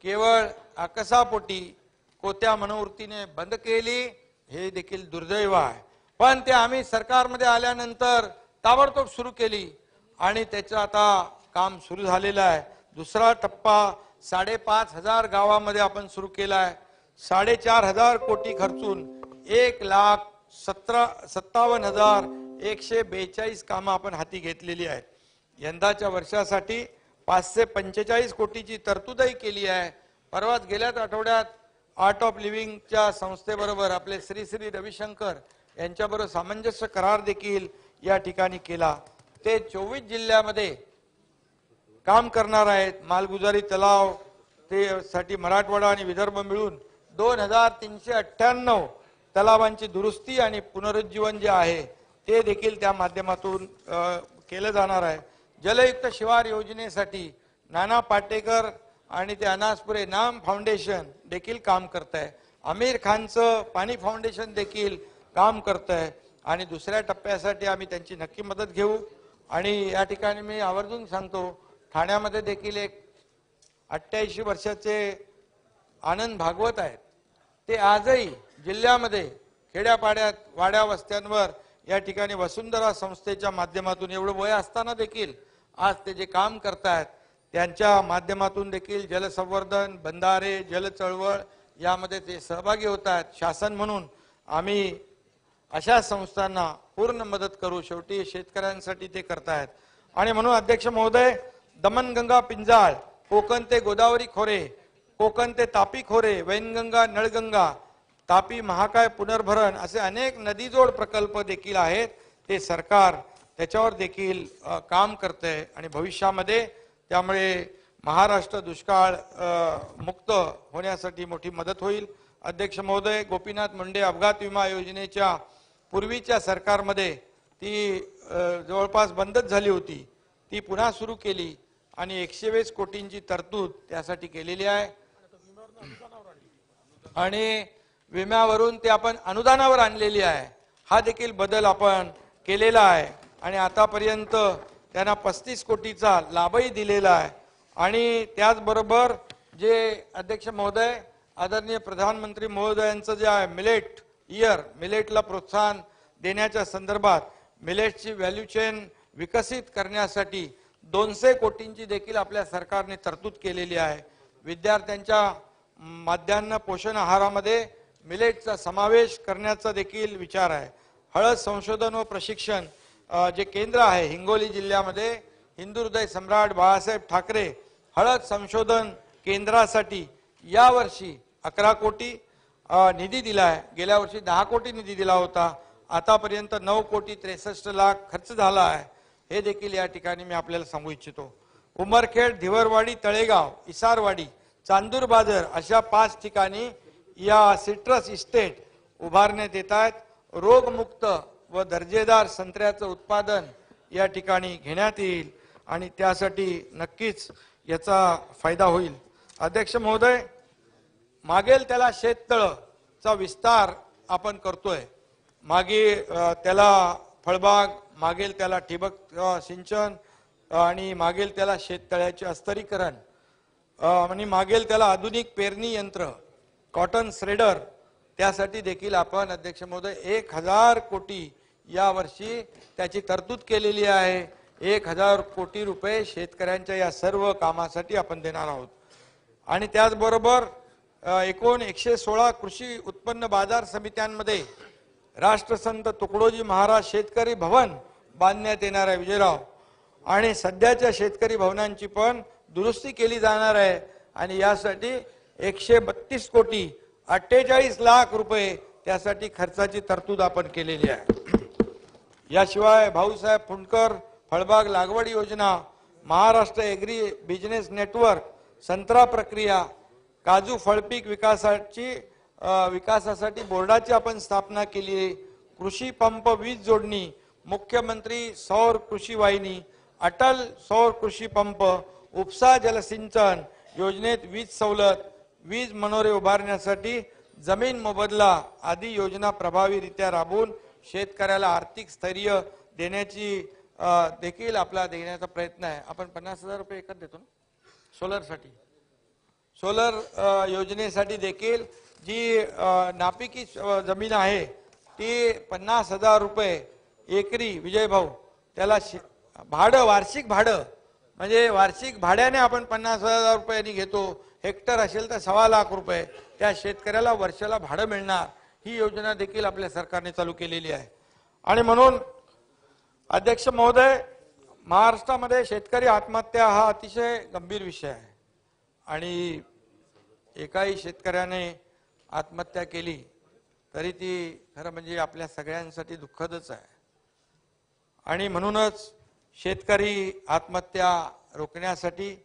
केवळ आकसापोटी कोत्या मनोवृत्तीने बंद केली, हे देखील दुर्दैव आहे. पण ते आम्ही सरकारमध्ये आल्यानंतर ताबडतोब सुरू केली आणि त्याचं आता काम सुरू झालेलं आहे. दुसरा टप्पा 5,500 गावामध्ये आपण सुरू केला आहे. 4,500 कोटी खर्चून 1,57,142 कामं आपण हाती घेतलेली आहेत. यंदाच्या वर्षासाठी 545 कोटीची तरतूदही केली आहे. परवाच गेल्याच आठवड्यात आर्ट ऑफ लिव्हिंगच्या संस्थेबरोबर आपले श्री रविशंकर यांच्याबरोबर सामंजस्य करार देखील या ठिकाणी केला. ते 24 जिल्ह्यामध्ये काम करणार आहेत. मालगुजारी तलाव ते साठी मराठवाडा आणि विदर्भ मिळून 2,398 तलावांची दुरुस्ती आणि पुनरुज्जीवन जे आहे ते देखील त्या माध्यमातून केलं जाणार आहे. जलयुक्त शिवार योजनेसाठी नाना पाटेकर आणि ते अनासपुरे नाम फाउंडेशन देखील काम करत आहे. आमिर खानचं पाणी फाउंडेशन देखील काम करत आहे आणि दुसऱ्या टप्प्यासाठी आम्ही त्यांची नक्की मदत घेऊ. आणि या ठिकाणी मी आवर्जून सांगतो, ठाण्यामध्ये देखील एक 88 वर्षाचे आनंद भागवत आहेत. ते आजही जिल्ह्यामध्ये खेड्यापाड्यात वाड्या वस्त्यांवर या ठिकाणी वसुंधरा संस्थेच्या माध्यमातून एवढं वय असताना देखील आज ते जे काम करतायत त्यांच्या माध्यमातून देखील जलसंवर्धन, बंधारे, जल चळवळ यामध्ये ते सहभागी होत आहेत. शासन म्हणून आम्ही अशा संस्थांना पूर्ण मदत करू. शेवटी शेतकऱ्यांसाठी ते करतायत. आणि म्हणून अध्यक्ष महोदय, दमनगंगा पिंजाळ, कोकण ते गोदावरी खोरे, कोकण ते तापी खोरे, वैनगंगा, नळगंगा, तापी महाकाय पुनर्भरण असे अनेक नदीजोड प्रकल्प देखील आहेत. ते सरकार त्याच्यावर देखील काम करते आणि भविष्यामध्ये त्यामुळे महाराष्ट्र दुष्काळ मुक्त होण्यासाठी मोठी मदत होईल. अध्यक्ष महोदय, गोपीनाथ मुंडे अपघात विमा योजनेच्या पूर्वीच्या सरकारमध्ये ती जवळपास बंदच झाली होती, ती पुन्हा सुरू केली आणि 120 कोटींची तरतूद त्यासाठी केलेली आहे. आणि विम्यावरून ते आपण अनुदानावर आणलेली आहे. हा देखील बदल आपण केलेला आहे आणि आतापर्यंत त्यांना 35 कोटीचा लाभही दिलेला आहे. आणि त्याचबरोबर जे अध्यक्ष महोदय, आदरणीय प्रधानमंत्री महोदयांचं जे आहे मिलेट इयर, मिलेटला प्रोत्साहन देण्याच्या संदर्भात मिलेटची व्हॅल्यू चेन विकसित करण्यासाठी 200 कोटींची देखील आपल्या सरकारने तरतूद केलेली आहे. विद्यार्थ्यांच्या माध्यान्ह पोषण आहारामध्ये मिलेटचा समावेश करण्याचा देखील विचार आहे. हळद संशोधन व प्रशिक्षण जे केंद्र आहे हिंगोली जिल्ह्यामध्ये, हिंदू हृदय सम्राट बाळासाहेब ठाकरे हळद संशोधन केंद्रासाठी यावर्षी 11 कोटी निधी दिला आहे. गेल्या वर्षी 10 कोटी निधी दिला होता. आतापर्यंत 9 कोटी 63 लाख खर्च झाला आहे. हे देखील या ठिकाणी मी आपल्याला सांगू इच्छितो. उमरखेड, धिवरवाडी, तळेगाव, इसारवाडी, चांदूर बाजार अशा 5 ठिकाणी या सिट्रस इस्टेट उभारण्यात येत आहेत. रोगमुक्त व दर्जेदार संत्र्याचं उत्पादन या ठिकाणी घेण्यात येईल आणि त्यासाठी नक्कीच याचा फायदा होईल. अध्यक्ष महोदय, मागेल त्याला शेततळचा विस्तार आपण करतोय. मागे त्याला फळबाग, मागेल त्याला ठिबक सिंचन आणि मागेल त्याला शेततळ्याचे अस्तरीकरण आणि मागेल त्याला आधुनिक पेरणी यंत्र, कॉटन श्रेडर, त्यासाठी देखील आपण अध्यक्ष महोदय 1000 कोटी यावर्षी त्याची तरतूद केलेली आहे. 1000 कोटी रुपये शेतकऱ्यांच्या या सर्व कामासाठी आपण देणार आहोत. आणि त्याचबरोबर एकूण 116 कृषी उत्पन्न बाजार समित्यांमध्ये राष्ट्रसंत तुकडोजी महाराज शेतकरी भवन बांधण्यात येणार आहे विजयराव. आणि सध्याच्या शेतकरी भवनांची पण दुरुस्ती केली जाणार आहे आणि यासाठी 132 कोटी 48 लाख रुपये त्यासाठी खर्चाची तरतूद आपण केलेली आहे. याशिवाय भाऊसाहेब फुंडकर फळबाग लागवड योजना, महाराष्ट्र एग्री बिझनेस नेटवर्क, संत्रा प्रक्रिया, काजू फळपीक विकासासाठी बोर्डाची आपण स्थापना केली आहे. कृषी पंप वीज जोडणी, मुख्यमंत्री सौर कृषी वाहिनी, अटल सौर कृषी पंप, उपसा जलसिंचन योजनेत वीज सवलत, वीज मनोरे उभारण्यासाठी जमीन मोबदला आदी योजना प्रभावीरित्या राबवून शेतकऱ्याला आर्थिक स्थैर्य देण्याची देखील आपला देण्याचा प्रयत्न आहे. आपण 50,000 रुपये एकच देतो ना सोलरसाठी. सोलर योजनेसाठी देखील जी नापिकी जमीन आहे ती 50,000 रुपये एकरी विजय भाऊ त्याला भाडं, वार्षिक भाडं म्हणजे वार्षिक भाड्याने आपण 50,000 रुपयांनी घेतो. हेक्टर असेल तर 1.25 लाख रुपये त्या शेतकऱ्याला वर्षाला भाडं मिळणार. ही योजना देखील आपल्या सरकारने चालू केलेली आहे. आणि म्हणून अध्यक्ष महोदय, महाराष्ट्रामध्ये शेतकरी आत्महत्या हा अतिशय गंभीर विषय आहे आणि एकाही शेतकऱ्याने आत्महत्या केली तरी ती खरं म्हणजे आपल्या सगळ्यांसाठी दुःखदच आहे. आणि म्हणूनच शेतकरी आत्महत्या रोखण्यासाठी,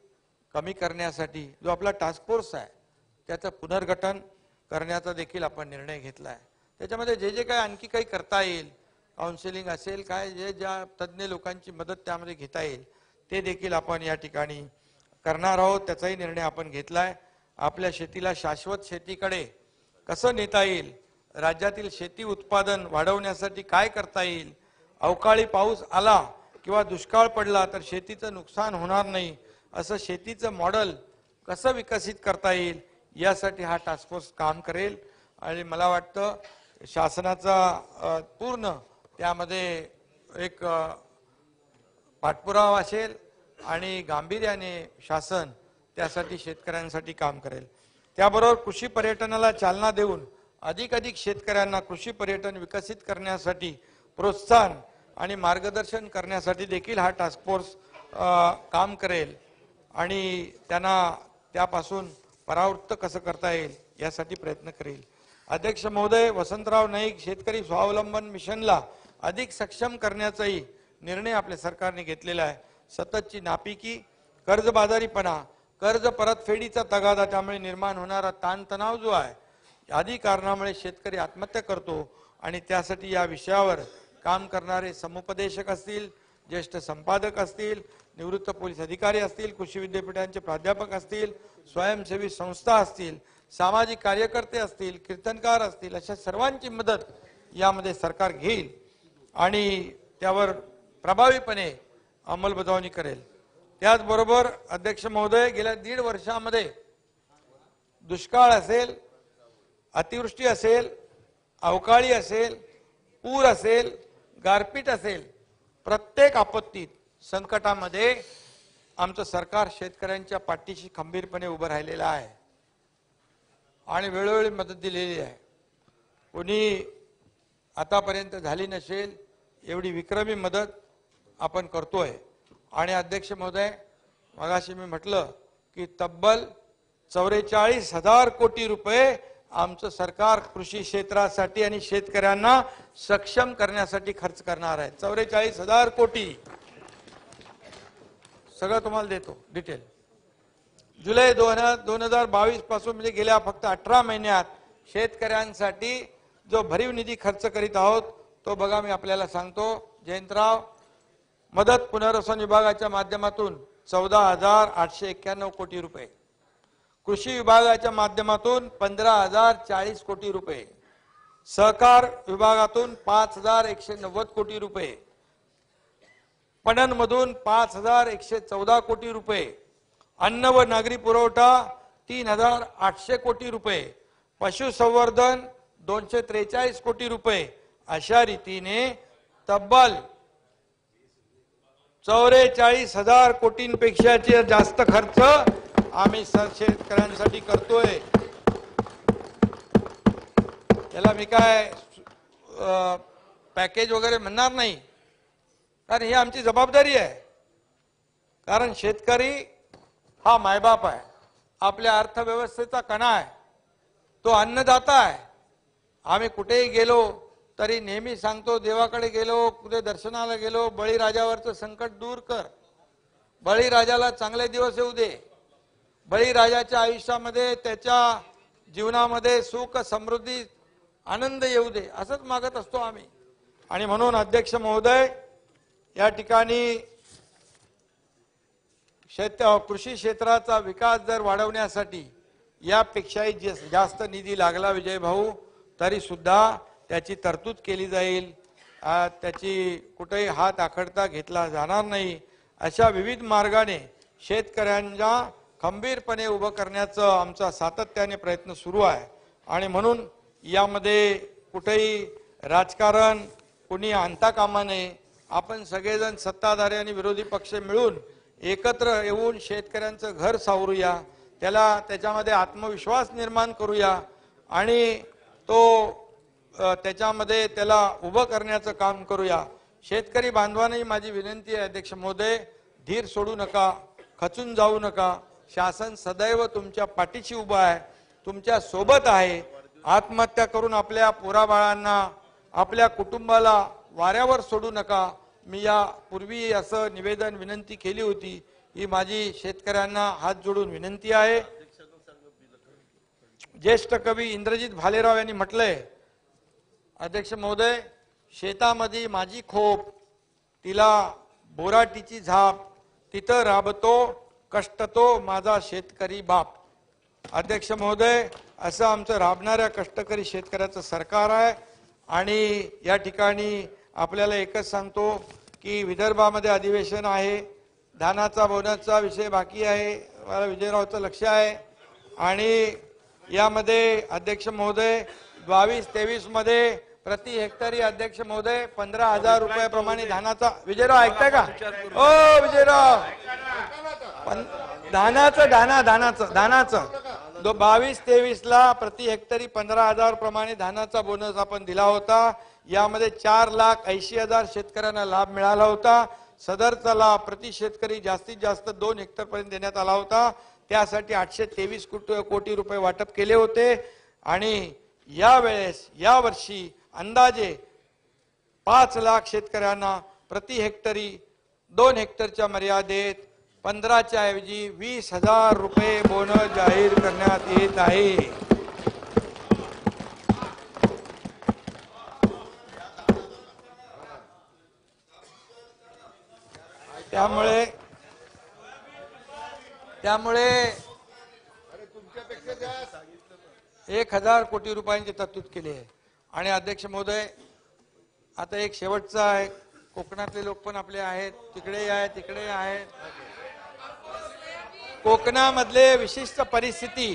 कमी करण्यासाठी जो आपला टास्क फोर्स आहे त्याचं पुनर्गठन करण्याचा देखील आपण निर्णय घेतला आहे. त्याच्यामध्ये जे काही आणखी काही करता येईल, काउन्सिलिंग असेल, काय ज्या तज्ज्ञ लोकांची मदत त्यामध्ये घेता येईल ते देखील आपण या ठिकाणी करणार आहोत. त्याचाही निर्णय आपण घेतलाय. आपल्या शेतीला शाश्वत शेतीकडे कसं नेता येईल, राज्यातील शेती उत्पादन वाढवण्यासाठी काय करता येईल, अवकाळी पाऊस आला किंवा दुष्काळ पडला तर शेतीचं नुकसान होणार नाही असं शेतीचं मॉडेल कसं विकसित करता येईल यासाठी हा टास्क फोर्स काम करेल. आणि मला वाटतं शासनाचा पूर्ण त्यामध्ये एक पाठपुरावा असेल आणि गांभीर्याने शासन त्यासाठी शेतकऱ्यांसाठी काम करेल. त्याबरोबर कृषी पर्यटनाला चालना देऊन अधिकाधिक शेतकऱ्यांना कृषी पर्यटन विकसित करण्यासाठी प्रोत्साहन आणि मार्गदर्शन करण्यासाठी देखील हा टास्क फोर्स काम करेल आणि त्यांना त्यापासून परावृत्त कसं करता येईल यासाठी प्रयत्न करेल. अध्यक्ष महोदय, वसंतराव नाईक शेतकरी स्वावलंबन मिशनला अधिक सक्षम करण्याचाही निर्णय आपल्या सरकारने घेतलेला आहे. सततची नापिकी, कर्जबाजारीपणा, कर्ज परतफेडीचा तगादा, त्यामुळे निर्माण होणारा ताणतणाव जो आहे आदी कारणामुळे शेतकरी आत्महत्या करतो आणि त्यासाठी या विषयावर काम करणारे समुपदेशक असतील, ज्येष्ठ संपादक असतील, निवृत्त पोलीस अधिकारी असतील, कृषी विद्यापीठांचे प्राध्यापक असतील, स्वयंसेवी संस्था असतील, सामाजिक कार्यकर्ते असतील, कीर्तनकार असतील, अशा सर्वांची मदत यामध्ये सरकार घेईल आणि त्यावर प्रभावीपणे अंमलबजावणी करेल. त्याचबरोबर अध्यक्ष महोदय, गेल्या 1.5 वर्षामध्ये दुष्काळ असेल, अतिवृष्टी असेल, अवकाळी असेल, पूर असेल, गारपीट असेल, प्रत्येक आपत्तीत, संकटामध्ये आमचं सरकार शेतकऱ्यांच्या पाठीशी खंबीरपणे उभं राहिलेलं आहे आणि वेळोवेळी मदत दिलेली आहे. कोणी आतापर्यंत झाली नसेल एवढी विक्रमी मदत आपण करतोय. आणि अध्यक्ष महोदय, मगाशी मी म्हटलं की तब्बल 44,000 कोटी रुपये आमचं सरकार कृषी क्षेत्रासाठी आणि शेतकऱ्यांना सक्षम करण्यासाठी खर्च करणार आहे. 44,000 कोटी सगळं तुम्हाला देतो डिटेल. जुलै 2022 पासून म्हणजे गेल्या फक्त 18 महिन्यात शेतकऱ्यांसाठी जो भरीव निधी खर्च करीत आहोत तो बघा मी आपल्याला सांगतो. जयंतराव, मदत पुनर्वसन विभागाच्या माध्यमातून 14,891 कोटी रुपये, कृषी विभागाच्या माध्यमातून 15,040 कोटी रुपये, सहकार विभागातून 5,190 कोटी रुपये, पणनमधून 5,114 कोटी रुपये, अन्न व नागरी पुरवठा 3,800 कोटी रुपये, पशुसंवर्धन 243 कोटी रुपये, अशा रीतीने तब्बल 44,000 कोटींपेक्षा जास्त खर्च आम्ही शेतकऱ्यांसाठी करतोय. त्याला मी काय पॅकेज वगैरे म्हणणार नाही, कारण ही आमची जबाबदारी आहे. कारण शेतकरी हा मायबाप आहे, आपल्या अर्थव्यवस्थेचा कणा आहे, तो अन्नदाता आहे. आम्ही कुठेही गेलो तरी नेहमी सांगतो, देवाकडे गेलो, कुठे दर्शनाला गेलो, बळीराजावरचं संकट दूर कर, बळीराजाला चांगले दिवस येऊ दे, बळीराजाच्या आयुष्यामध्ये त्याच्या जीवनामध्ये सुख समृद्धी आनंद येऊ दे, असंच मागत असतो आम्ही. आणि म्हणून अध्यक्ष महोदय, या ठिकाणी कृषी क्षेत्राचा विकास जर वाढवण्यासाठी यापेक्षाही जास्त निधी लागला विजय भाऊ, तरी सुद्धा त्याची तरतूद केली जाईल. त्याची कुठेही हात आखडता घेतला जाणार नाही. अशा विविध मार्गाने शेतकऱ्यांना खंबीरपणे उभं करण्याचा आमचा सातत्याने प्रयत्न सुरू आहे. आणि म्हणून यामध्ये कुठेही राजकारण कुणी आणता कामा नये. आपण सगळेजण सत्ताधारी आणि विरोधी पक्ष मिळून एकत्र येऊन शेतकऱ्यांचं घर सावरूया, त्याच्यामध्ये आत्मविश्वास निर्माण करूया आणि तो त्याच्यामध्ये त्याला उभं करण्याचं काम करूया. शेतकरी बांधवांनाही माझी विनंती आहे अध्यक्ष महोदय, धीर सोडू नका, खचून जाऊ नका. शासन सदैव तुमच्या पाठीशी उभा आहे, तुमच्या सोबत आहे. आत्महत्या करून आपल्या पोराबाळांना, आपल्या कुटुंबाला वाऱ्यावर सोडू नका. मी यापूर्वी असं निवेदन विनंती केली होती. ही माझी शेतकऱ्यांना हात जोडून विनंती आहे. ज्येष्ठ कवी इंद्रजित भालेराव यांनी म्हटलंय, अध्यक्ष महोदय, शेतामध्ये माझी खोप, तिला बोराटीची झाप, तिथं राबतो कष्टतो माझा शेतकरी बाप. अध्यक्ष महोदय, असं आमचं राबणाऱ्या कष्टकरी शेतकऱ्याचं सरकार आहे. आणि या ठिकाणी आपल्याला एकच सांगतो की विदर्भामध्ये अधिवेशन आहे, धानाचा बोनसचा विषय बाकी आहे, मला विजयरावचं लक्ष आहे. आणि यामध्ये अध्यक्ष महोदय 22-23 मध्ये प्रति हेक्टरी अध्यक्ष महोदय 15,000 रुपयाप्रमाणे धानाचा, विजयराव ऐकताय का? ओ विजयराव, धानाचं 22-23 ला प्रति हेक्टरी 15,000 प्रमाणे धानाचा बोनस आपण दिला होता. यामध्ये 4,80,000 शेतकऱ्यांना लाभ मिळाला होता. सदरचा लाभ प्रति शेतकरी जास्तीत जास्त 2 हेक्टर पर्यंत देण्यात आला होता. त्यासाठी 823 कोटी रुपये वाटप केले होते. आणि यावर्षी अंदाजे 5 लाख शेतकऱ्यांना प्रति हेक्टरी 2 हेक्टरच्या मर्यादेत 15च्या ऐवजी 20,000 रुपये बोनस जाहीर करण्यात येत आहे. त्यामुळे 1,000 कोटी रुपयांची तरतूद केली आहे. आणि अध्यक्ष महोदय, आता एक शेवटचा आहे. कोकणातले लोक पण आपले आहेत, तिकडे आहेत. कोकणामधले विशिष्ट परिस्थिती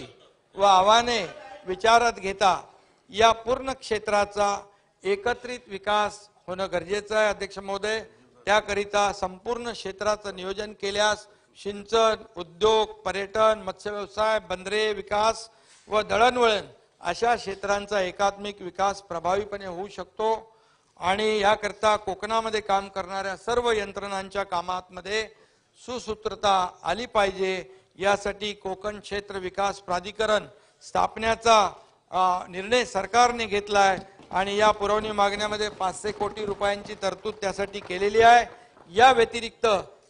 व आव्हाने विचारात घेता या पूर्ण क्षेत्राचा एकत्रित विकास होणं गरजेचं आहे. अध्यक्ष महोदय, त्याकरिता संपूर्ण क्षेत्राचं नियोजन केल्यास सिंचन, उद्योग, पर्यटन, मत्स्यव्यवसाय, बंदरे विकास व दळणवळण अशा क्षेत्रांचा एकात्मिक विकास प्रभावीपणे होऊ शकतो. आणि याकरता कोकणामध्ये काम करणाऱ्या सर्व यंत्रणांच्या कामामध्ये सुसूत्रता आली पाहिजे. यासाठी कोकण क्षेत्र विकास प्राधिकरण स्थापण्याचा निर्णय सरकारने घेतला आहे. आणि या पुरवणी मागण्यामध्ये 500 कोटी रुपयांची तरतूद त्यासाठी केलेली आहे. या व्यतिरिक्त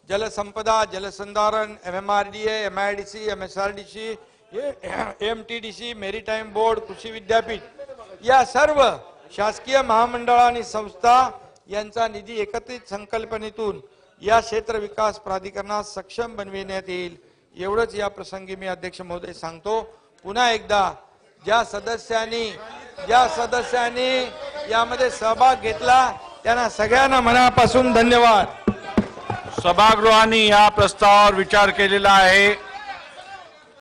जलसंपदा, जलसंधारण, MMRDA, MIDC, MSRDC, MTDC, maritime board, कृषी विद्यापीठ या सर्व शासकीय महामंडळ आणि संस्था यांचा निधी एकत्रित संकल्पनेतून या क्षेत्र विकास प्राधिकरणास सक्षम बनविण्यात येईल एवढंच या प्रसंगी मी अध्यक्ष महोदय सांगतो. पुन्हा एकदा ज्या सदस्यांनी यामध्ये सहभाग घेतला त्यांना सगळ्यांना मनापासून धन्यवाद. सभागृहाने या प्रस्तावावर विचार केलेला आहे.